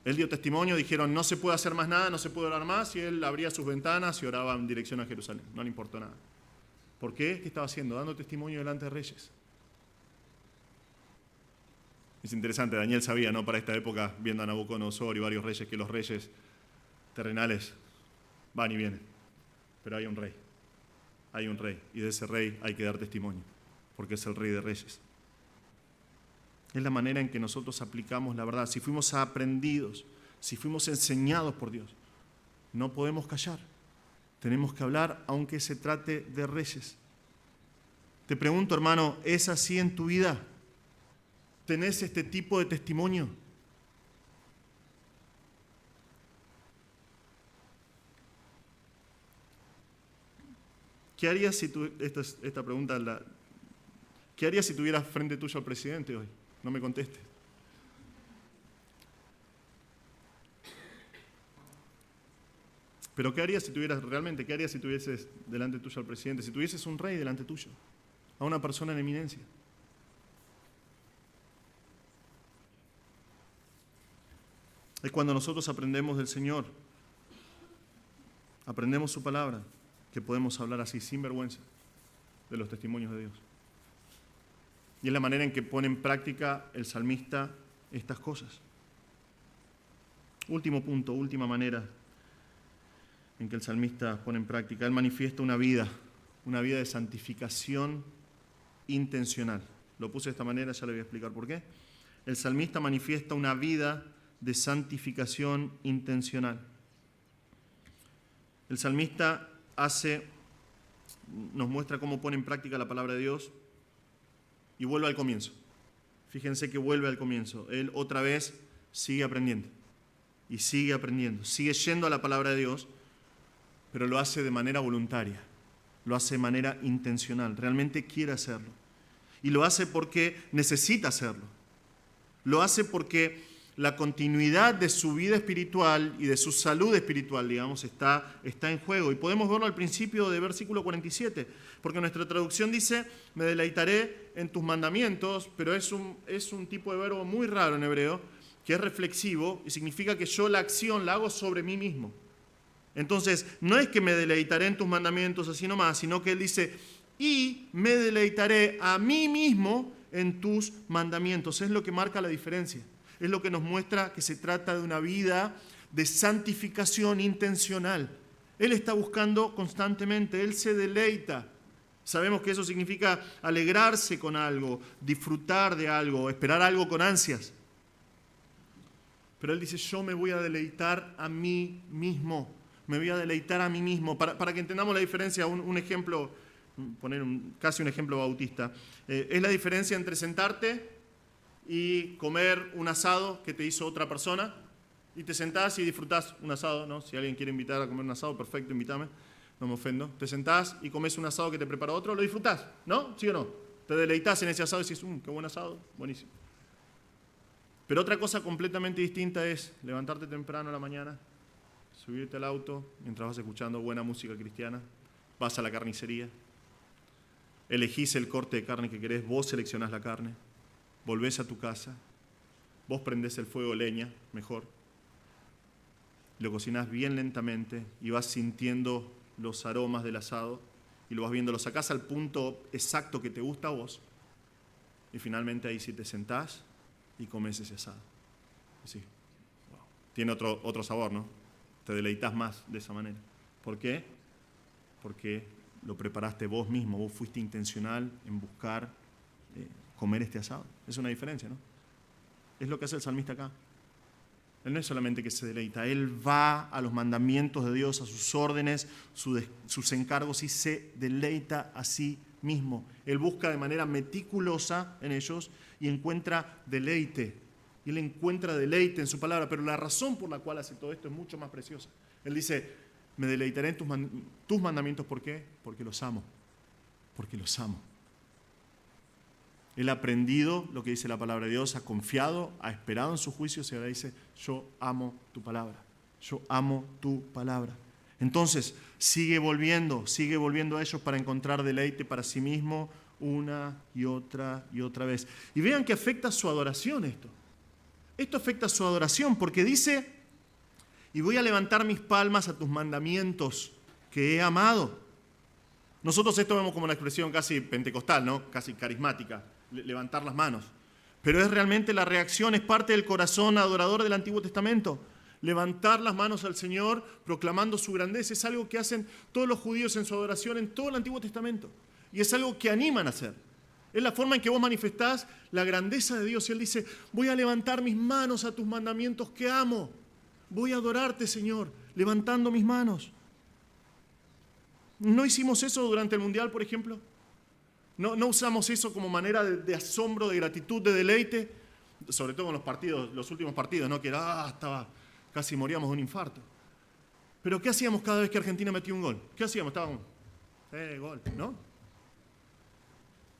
Él dio testimonio, dijeron, no se puede hacer más nada, no se puede orar más, y él abría sus ventanas y oraba en dirección a Jerusalén. No le importó nada. ¿Por qué? ¿Qué estaba haciendo? Dando testimonio delante de reyes. Es interesante, Daniel sabía, ¿no? Para esta época, viendo a Nabucodonosor y varios reyes, que los reyes terrenales van y vienen. Pero hay un rey, y de ese rey hay que dar testimonio, porque es el rey de reyes. Es la manera en que nosotros aplicamos la verdad. Si fuimos aprendidos, si fuimos enseñados por Dios, no podemos callar. Tenemos que hablar aunque se trate de reyes. Te pregunto, hermano, ¿es así en tu vida? ¿Tenés este tipo de testimonio? ¿Qué harías si esta pregunta ¿qué harías si tuvieras frente tuyo al presidente hoy? No me contestes. Pero ¿qué harías si tuvieses delante tuyo al presidente? Si tuvieses un rey delante tuyo, a una persona en eminencia. Es cuando nosotros aprendemos del Señor, aprendemos su palabra, que podemos hablar así sin vergüenza de los testimonios de Dios. Y es la manera en que pone en práctica el salmista estas cosas. Último punto, última manera en que el salmista pone en práctica. Él manifiesta una vida de santificación intencional. Lo puse de esta manera, ya le voy a explicar por qué. El salmista manifiesta una vida de santificación intencional. El salmista nos muestra cómo pone en práctica la palabra de Dios y vuelve al comienzo. Fíjense que vuelve al comienzo. Él otra vez sigue aprendiendo y sigue aprendiendo. Sigue yendo a la palabra de Dios, pero lo hace de manera voluntaria. Lo hace de manera intencional. Realmente quiere hacerlo. Y lo hace porque necesita hacerlo. Lo hace porque la continuidad de su vida espiritual y de su salud espiritual, digamos, está en juego. Y podemos verlo al principio del versículo 47, porque nuestra traducción dice, me deleitaré en tus mandamientos, pero es un tipo de verbo muy raro en hebreo, que es reflexivo y significa que yo la acción la hago sobre mí mismo. Entonces, no es que me deleitaré en tus mandamientos así nomás, sino que él dice, y me deleitaré a mí mismo en tus mandamientos. Es lo que marca la diferencia. Es lo que nos muestra que se trata de una vida de santificación intencional. Él está buscando constantemente, Él se deleita. Sabemos que eso significa alegrarse con algo, disfrutar de algo, esperar algo con ansias. Pero Él dice, yo me voy a deleitar a mí mismo. Me voy a deleitar a mí mismo. Para que entendamos la diferencia, un ejemplo, casi un ejemplo bautista. Es la diferencia entre sentarte y comer un asado que te hizo otra persona, y te sentás y disfrutás un asado, ¿no? Si alguien quiere invitar a comer un asado, perfecto, invítame, no me ofendo. Te sentás y comes un asado que te preparó otro, lo disfrutás, ¿no? ¿Sí o no? Te deleitas en ese asado y decís, qué buen asado, buenísimo. Pero otra cosa completamente distinta es levantarte temprano a la mañana, subirte al auto mientras vas escuchando buena música cristiana, vas a la carnicería, elegís el corte de carne que querés, vos seleccionás la carne, volvés a tu casa, vos prendés el fuego, leña, mejor, lo cocinás bien lentamente y vas sintiendo los aromas del asado y lo vas viendo, lo sacás al punto exacto que te gusta a vos y finalmente ahí sí te sentás y comes ese asado. Sí. Wow. Tiene otro sabor, ¿no? Te deleitas más de esa manera. ¿Por qué? Porque lo preparaste vos mismo, vos fuiste intencional en buscar comer este asado. Es una diferencia, ¿no? Es lo que hace el salmista acá. Él no es solamente que se deleita, él va a los mandamientos de Dios, a sus órdenes, sus encargos y se deleita a sí mismo. Él busca de manera meticulosa en ellos y encuentra deleite. Y él encuentra deleite en su palabra, pero la razón por la cual hace todo esto es mucho más preciosa. Él dice, me deleitaré en tus mandamientos, ¿por qué? Porque los amo, porque los amo. Él ha aprendido lo que dice la palabra de Dios, ha confiado, ha esperado en sus juicios y ahora dice, yo amo tu palabra, yo amo tu palabra. Entonces, sigue volviendo a ellos para encontrar deleite para sí mismo una y otra vez. Y vean que afecta su adoración esto. Esto afecta su adoración porque dice, y voy a levantar mis palmas a tus mandamientos que he amado. Nosotros esto vemos como una expresión casi pentecostal, ¿no? Casi carismática. Levantar las manos. Pero es realmente la reacción, es parte del corazón adorador del Antiguo Testamento. Levantar las manos al Señor proclamando su grandeza es algo que hacen todos los judíos en su adoración en todo el Antiguo Testamento. Y es algo que animan a hacer. Es la forma en que vos manifestás la grandeza de Dios. Y Él dice, voy a levantar mis manos a tus mandamientos que amo. Voy a adorarte, Señor, levantando mis manos. ¿No hicimos eso durante el Mundial, por ejemplo? ¿No usamos eso como manera de asombro, de gratitud, de deleite? Sobre todo en los partidos, los últimos partidos, ¿no? Que casi moríamos de un infarto. Pero ¿qué hacíamos cada vez que Argentina metía un gol? ¿Qué hacíamos? Estábamos, gol, ¿no?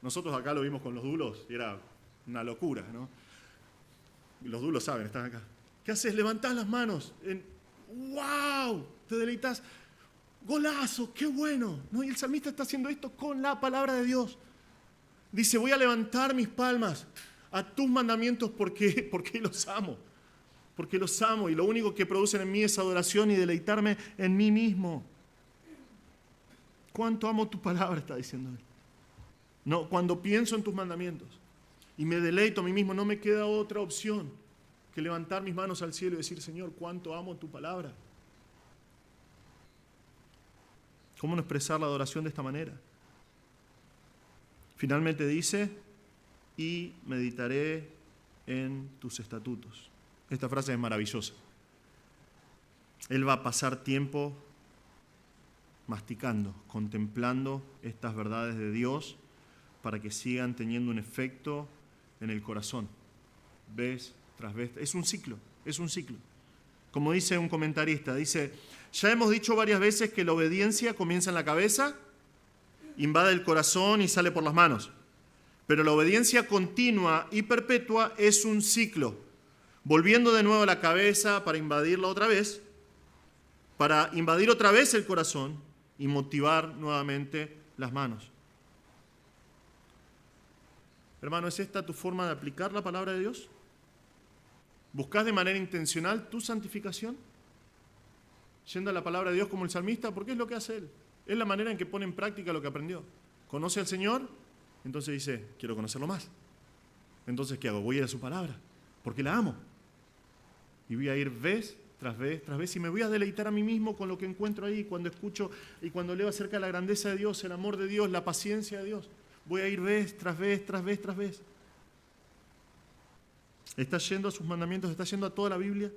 Nosotros acá lo vimos con los dulos y era una locura, ¿no? Y los dulos saben, están acá. ¿Qué haces? Levantás las manos. ¡Wow! Te deleitas. ¡Golazo! ¡Qué bueno! ¿No? Y el salmista está haciendo esto con la palabra de Dios. Dice, voy a levantar mis palmas a tus mandamientos porque los amo. Porque los amo y lo único que producen en mí es adoración y deleitarme en mí mismo. ¿Cuánto amo tu palabra? Está diciendo él. No, cuando pienso en tus mandamientos y me deleito a mí mismo, no me queda otra opción que levantar mis manos al cielo y decir, Señor, cuánto amo tu palabra. ¿Cómo no expresar la adoración de esta manera? Finalmente dice, y meditaré en tus estatutos. Esta frase es maravillosa. Él va a pasar tiempo masticando, contemplando estas verdades de Dios para que sigan teniendo un efecto en el corazón. Vez tras vez. Es un ciclo. Como dice un comentarista, dice, ya hemos dicho varias veces que la obediencia comienza en la cabeza, invade el corazón y sale por las manos. Pero la obediencia continua y perpetua es un ciclo, volviendo de nuevo a la cabeza para invadirla otra vez, para invadir otra vez el corazón y motivar nuevamente las manos. Hermano, ¿es esta tu forma de aplicar la palabra de Dios? ¿Buscás de manera intencional tu santificación? Yendo a la palabra de Dios como el salmista, porque es lo que hace él. Es la manera en que pone en práctica lo que aprendió. ¿Conoce al Señor? Entonces dice, quiero conocerlo más. Entonces, ¿qué hago? Voy a ir a su palabra, porque la amo. Y voy a ir vez tras vez tras vez, y me voy a deleitar a mí mismo con lo que encuentro ahí, cuando escucho y cuando leo acerca de la grandeza de Dios, el amor de Dios, la paciencia de Dios. Voy a ir vez tras vez tras vez tras vez. ¿Estás yendo a sus mandamientos? ¿Estás yendo a toda la Biblia?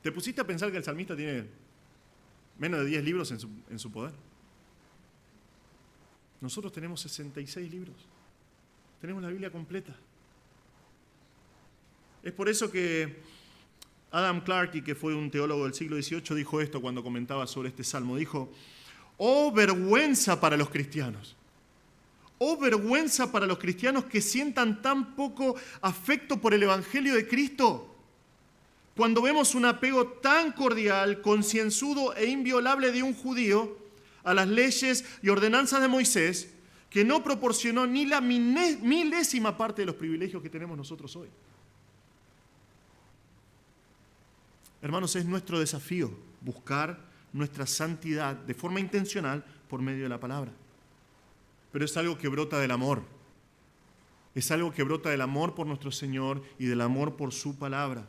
¿Te pusiste a pensar que el salmista tiene menos de 10 libros en su poder? Nosotros tenemos 66 libros. Tenemos la Biblia completa. Es por eso que Adam Clarke, que fue un teólogo del siglo XVIII, dijo esto cuando comentaba sobre este salmo. Dijo, ¡oh, vergüenza para los cristianos! ¡Oh, vergüenza para los cristianos que sientan tan poco afecto por el Evangelio de Cristo! Cuando vemos un apego tan cordial, concienzudo e inviolable de un judío a las leyes y ordenanzas de Moisés, que no proporcionó ni la milésima parte de los privilegios que tenemos nosotros hoy. Hermanos, es nuestro desafío buscar nuestra santidad de forma intencional por medio de la palabra. Pero es algo que brota del amor. Es algo que brota del amor por nuestro Señor y del amor por su palabra.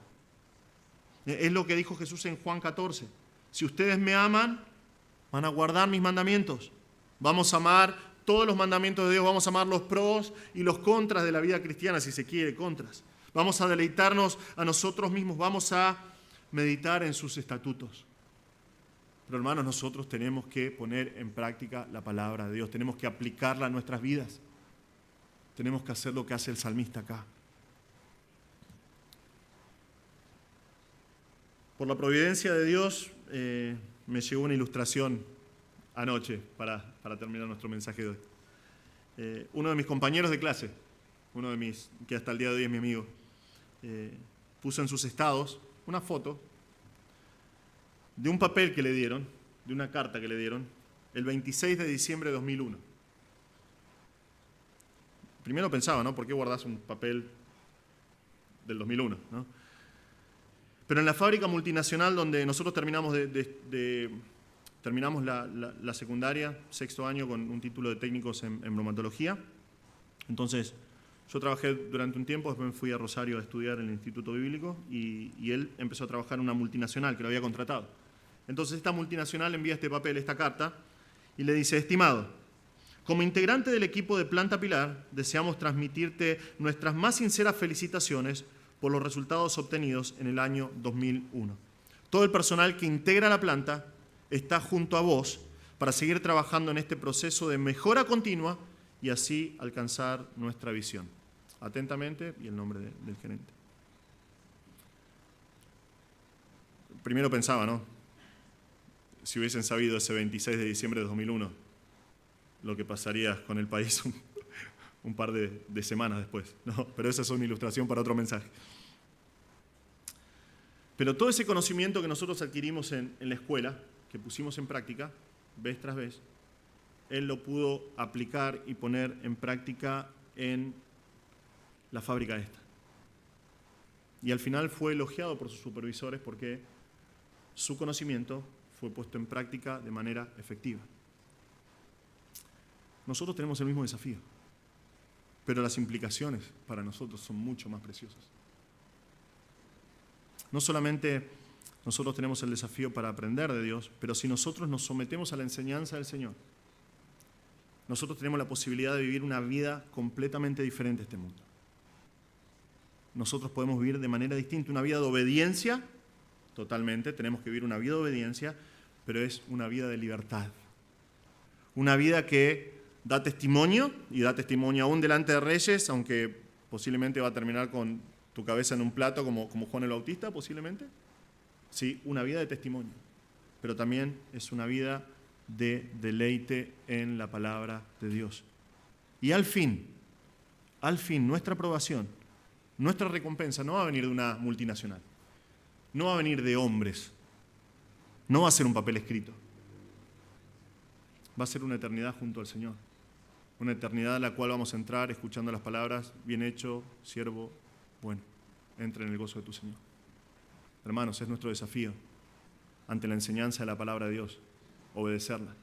Es lo que dijo Jesús en Juan 14. Si ustedes me aman, van a guardar mis mandamientos. Vamos a amar todos los mandamientos de Dios, vamos a amar los pros y los contras de la vida cristiana, si se quiere, contras. Vamos a deleitarnos a nosotros mismos, vamos a meditar en sus estatutos. Pero hermanos, nosotros tenemos que poner en práctica la palabra de Dios, tenemos que aplicarla a nuestras vidas. Tenemos que hacer lo que hace el salmista acá. Por la providencia de Dios, me llegó una ilustración anoche para terminar nuestro mensaje de hoy. Uno de mis compañeros de clase, que hasta el día de hoy es mi amigo, puso en sus estados una foto de un papel que le dieron, de una carta que le dieron, el 26 de diciembre de 2001. Primero pensaba, ¿no? ¿Por qué guardás un papel del 2001? ¿No? Pero en la fábrica multinacional donde nosotros terminamos terminamos la secundaria, sexto año, con un título de técnicos en bromatología. Entonces, yo trabajé durante un tiempo, después me fui a Rosario a estudiar en el Instituto Bíblico y él empezó a trabajar en una multinacional que lo había contratado. Entonces, esta multinacional envía este papel, esta carta, y le dice, estimado, como integrante del equipo de Planta Pilar, deseamos transmitirte nuestras más sinceras felicitaciones por los resultados obtenidos en el año 2001. Todo el personal que integra la planta está junto a vos para seguir trabajando en este proceso de mejora continua y así alcanzar nuestra visión. Atentamente, y el nombre del gerente. Primero pensaba, ¿no? Si hubiesen sabido ese 26 de diciembre de 2001, lo que pasaría con el país un par de semanas después. No, pero esa es una ilustración para otro mensaje. Pero todo ese conocimiento que nosotros adquirimos en la escuela, que pusimos en práctica, vez tras vez, él lo pudo aplicar y poner en práctica en la fábrica esta. Y al final fue elogiado por sus supervisores porque su conocimiento fue puesto en práctica de manera efectiva. Nosotros tenemos el mismo desafío, pero las implicaciones para nosotros son mucho más preciosas. No solamente nosotros tenemos el desafío para aprender de Dios, pero si nosotros nos sometemos a la enseñanza del Señor, nosotros tenemos la posibilidad de vivir una vida completamente diferente a este mundo. Nosotros podemos vivir de manera distinta, una vida de obediencia, totalmente, tenemos que vivir una vida de obediencia, pero es una vida de libertad. Una vida que da testimonio, y da testimonio aún delante de reyes, aunque posiblemente va a terminar con tu cabeza en un plato como Juan el Bautista, posiblemente. Sí, una vida de testimonio, pero también es una vida de deleite en la palabra de Dios. Y al fin, nuestra aprobación, nuestra recompensa no va a venir de una multinacional, no va a venir de hombres, no va a ser un papel escrito, va a ser una eternidad junto al Señor, una eternidad a la cual vamos a entrar escuchando las palabras, bien hecho, siervo, bueno, entra en el gozo de tu Señor. Hermanos, es nuestro desafío ante la enseñanza de la palabra de Dios, obedecerla,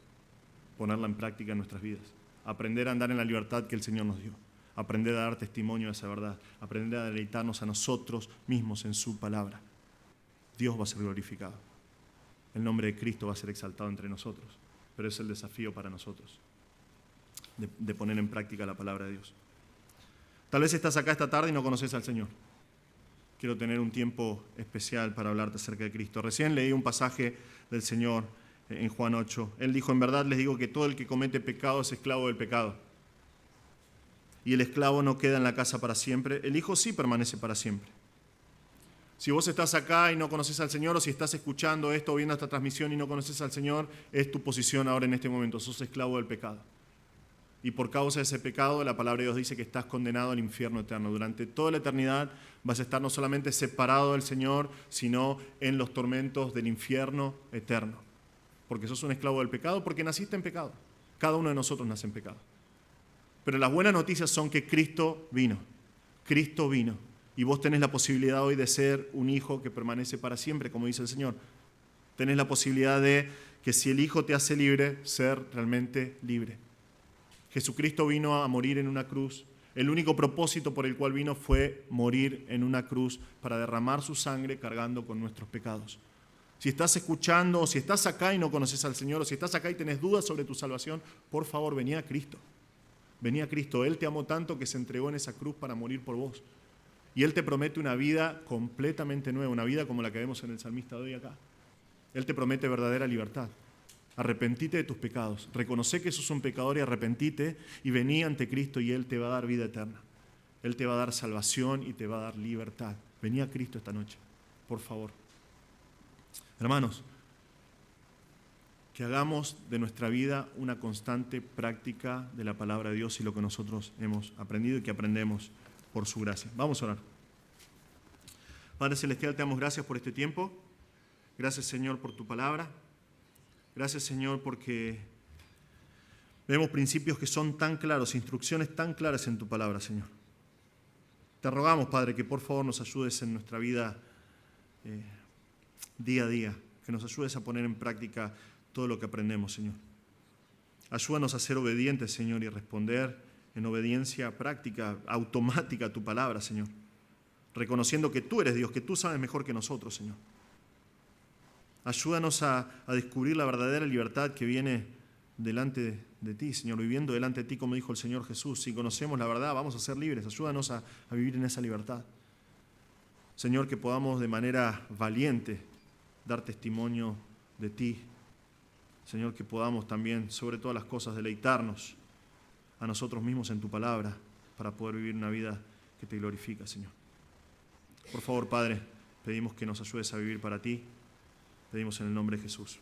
ponerla en práctica en nuestras vidas. Aprender a andar en la libertad que el Señor nos dio. Aprender a dar testimonio de esa verdad. Aprender a deleitarnos a nosotros mismos en su palabra. Dios va a ser glorificado. El nombre de Cristo va a ser exaltado entre nosotros. Pero es el desafío para nosotros de poner en práctica la palabra de Dios. Tal vez estás acá esta tarde y no conoces al Señor. Quiero tener un tiempo especial para hablarte acerca de Cristo. Recién leí un pasaje del Señor en Juan 8. Él dijo, en verdad les digo que todo el que comete pecado es esclavo del pecado. Y el esclavo no queda en la casa para siempre, el Hijo sí permanece para siempre. Si vos estás acá y no conoces al Señor, o si estás escuchando esto o viendo esta transmisión y no conoces al Señor, es tu posición ahora en este momento, sos esclavo del pecado. Y por causa de ese pecado, la palabra de Dios dice que estás condenado al infierno eterno. Durante toda la eternidad vas a estar no solamente separado del Señor, sino en los tormentos del infierno eterno. Porque sos un esclavo del pecado, porque naciste en pecado. Cada uno de nosotros nace en pecado. Pero las buenas noticias son que Cristo vino. Cristo vino. Y vos tenés la posibilidad hoy de ser un hijo que permanece para siempre, como dice el Señor. Tenés la posibilidad de que si el Hijo te hace libre, ser realmente libre. Jesucristo vino a morir en una cruz. El único propósito por el cual vino fue morir en una cruz para derramar su sangre cargando con nuestros pecados. Si estás escuchando, o si estás acá y no conoces al Señor, o si estás acá y tenés dudas sobre tu salvación, por favor, vení a Cristo. Vení a Cristo. Él te amó tanto que se entregó en esa cruz para morir por vos. Y Él te promete una vida completamente nueva, una vida como la que vemos en el salmista de hoy acá. Él te promete verdadera libertad. Arrepentite de tus pecados. Reconoce que sos un pecador y arrepentite y vení ante Cristo y Él te va a dar vida eterna. Él te va a dar salvación y te va a dar libertad. Vení a Cristo esta noche, por favor. Hermanos, que hagamos de nuestra vida una constante práctica de la palabra de Dios y lo que nosotros hemos aprendido y que aprendemos por su gracia. Vamos a orar. Padre Celestial, te damos gracias por este tiempo. Gracias, Señor, por tu palabra. Gracias, Señor, porque vemos principios que son tan claros, instrucciones tan claras en tu palabra, Señor. Te rogamos, Padre, que por favor nos ayudes en nuestra vida día a día, que nos ayudes a poner en práctica todo lo que aprendemos, Señor. Ayúdanos a ser obedientes, Señor, y responder en obediencia práctica, automática a tu palabra, Señor. Reconociendo que tú eres Dios, que tú sabes mejor que nosotros, Señor. Ayúdanos a descubrir la verdadera libertad que viene delante de ti, Señor, viviendo delante de ti, como dijo el Señor Jesús. Si conocemos la verdad, vamos a ser libres. Ayúdanos a vivir en esa libertad. Señor, que podamos de manera valiente dar testimonio de ti. Señor, que podamos también, sobre todas las cosas, deleitarnos a nosotros mismos en tu palabra para poder vivir una vida que te glorifica, Señor. Por favor, Padre, pedimos que nos ayudes a vivir para ti. Pedimos en el nombre de Jesús.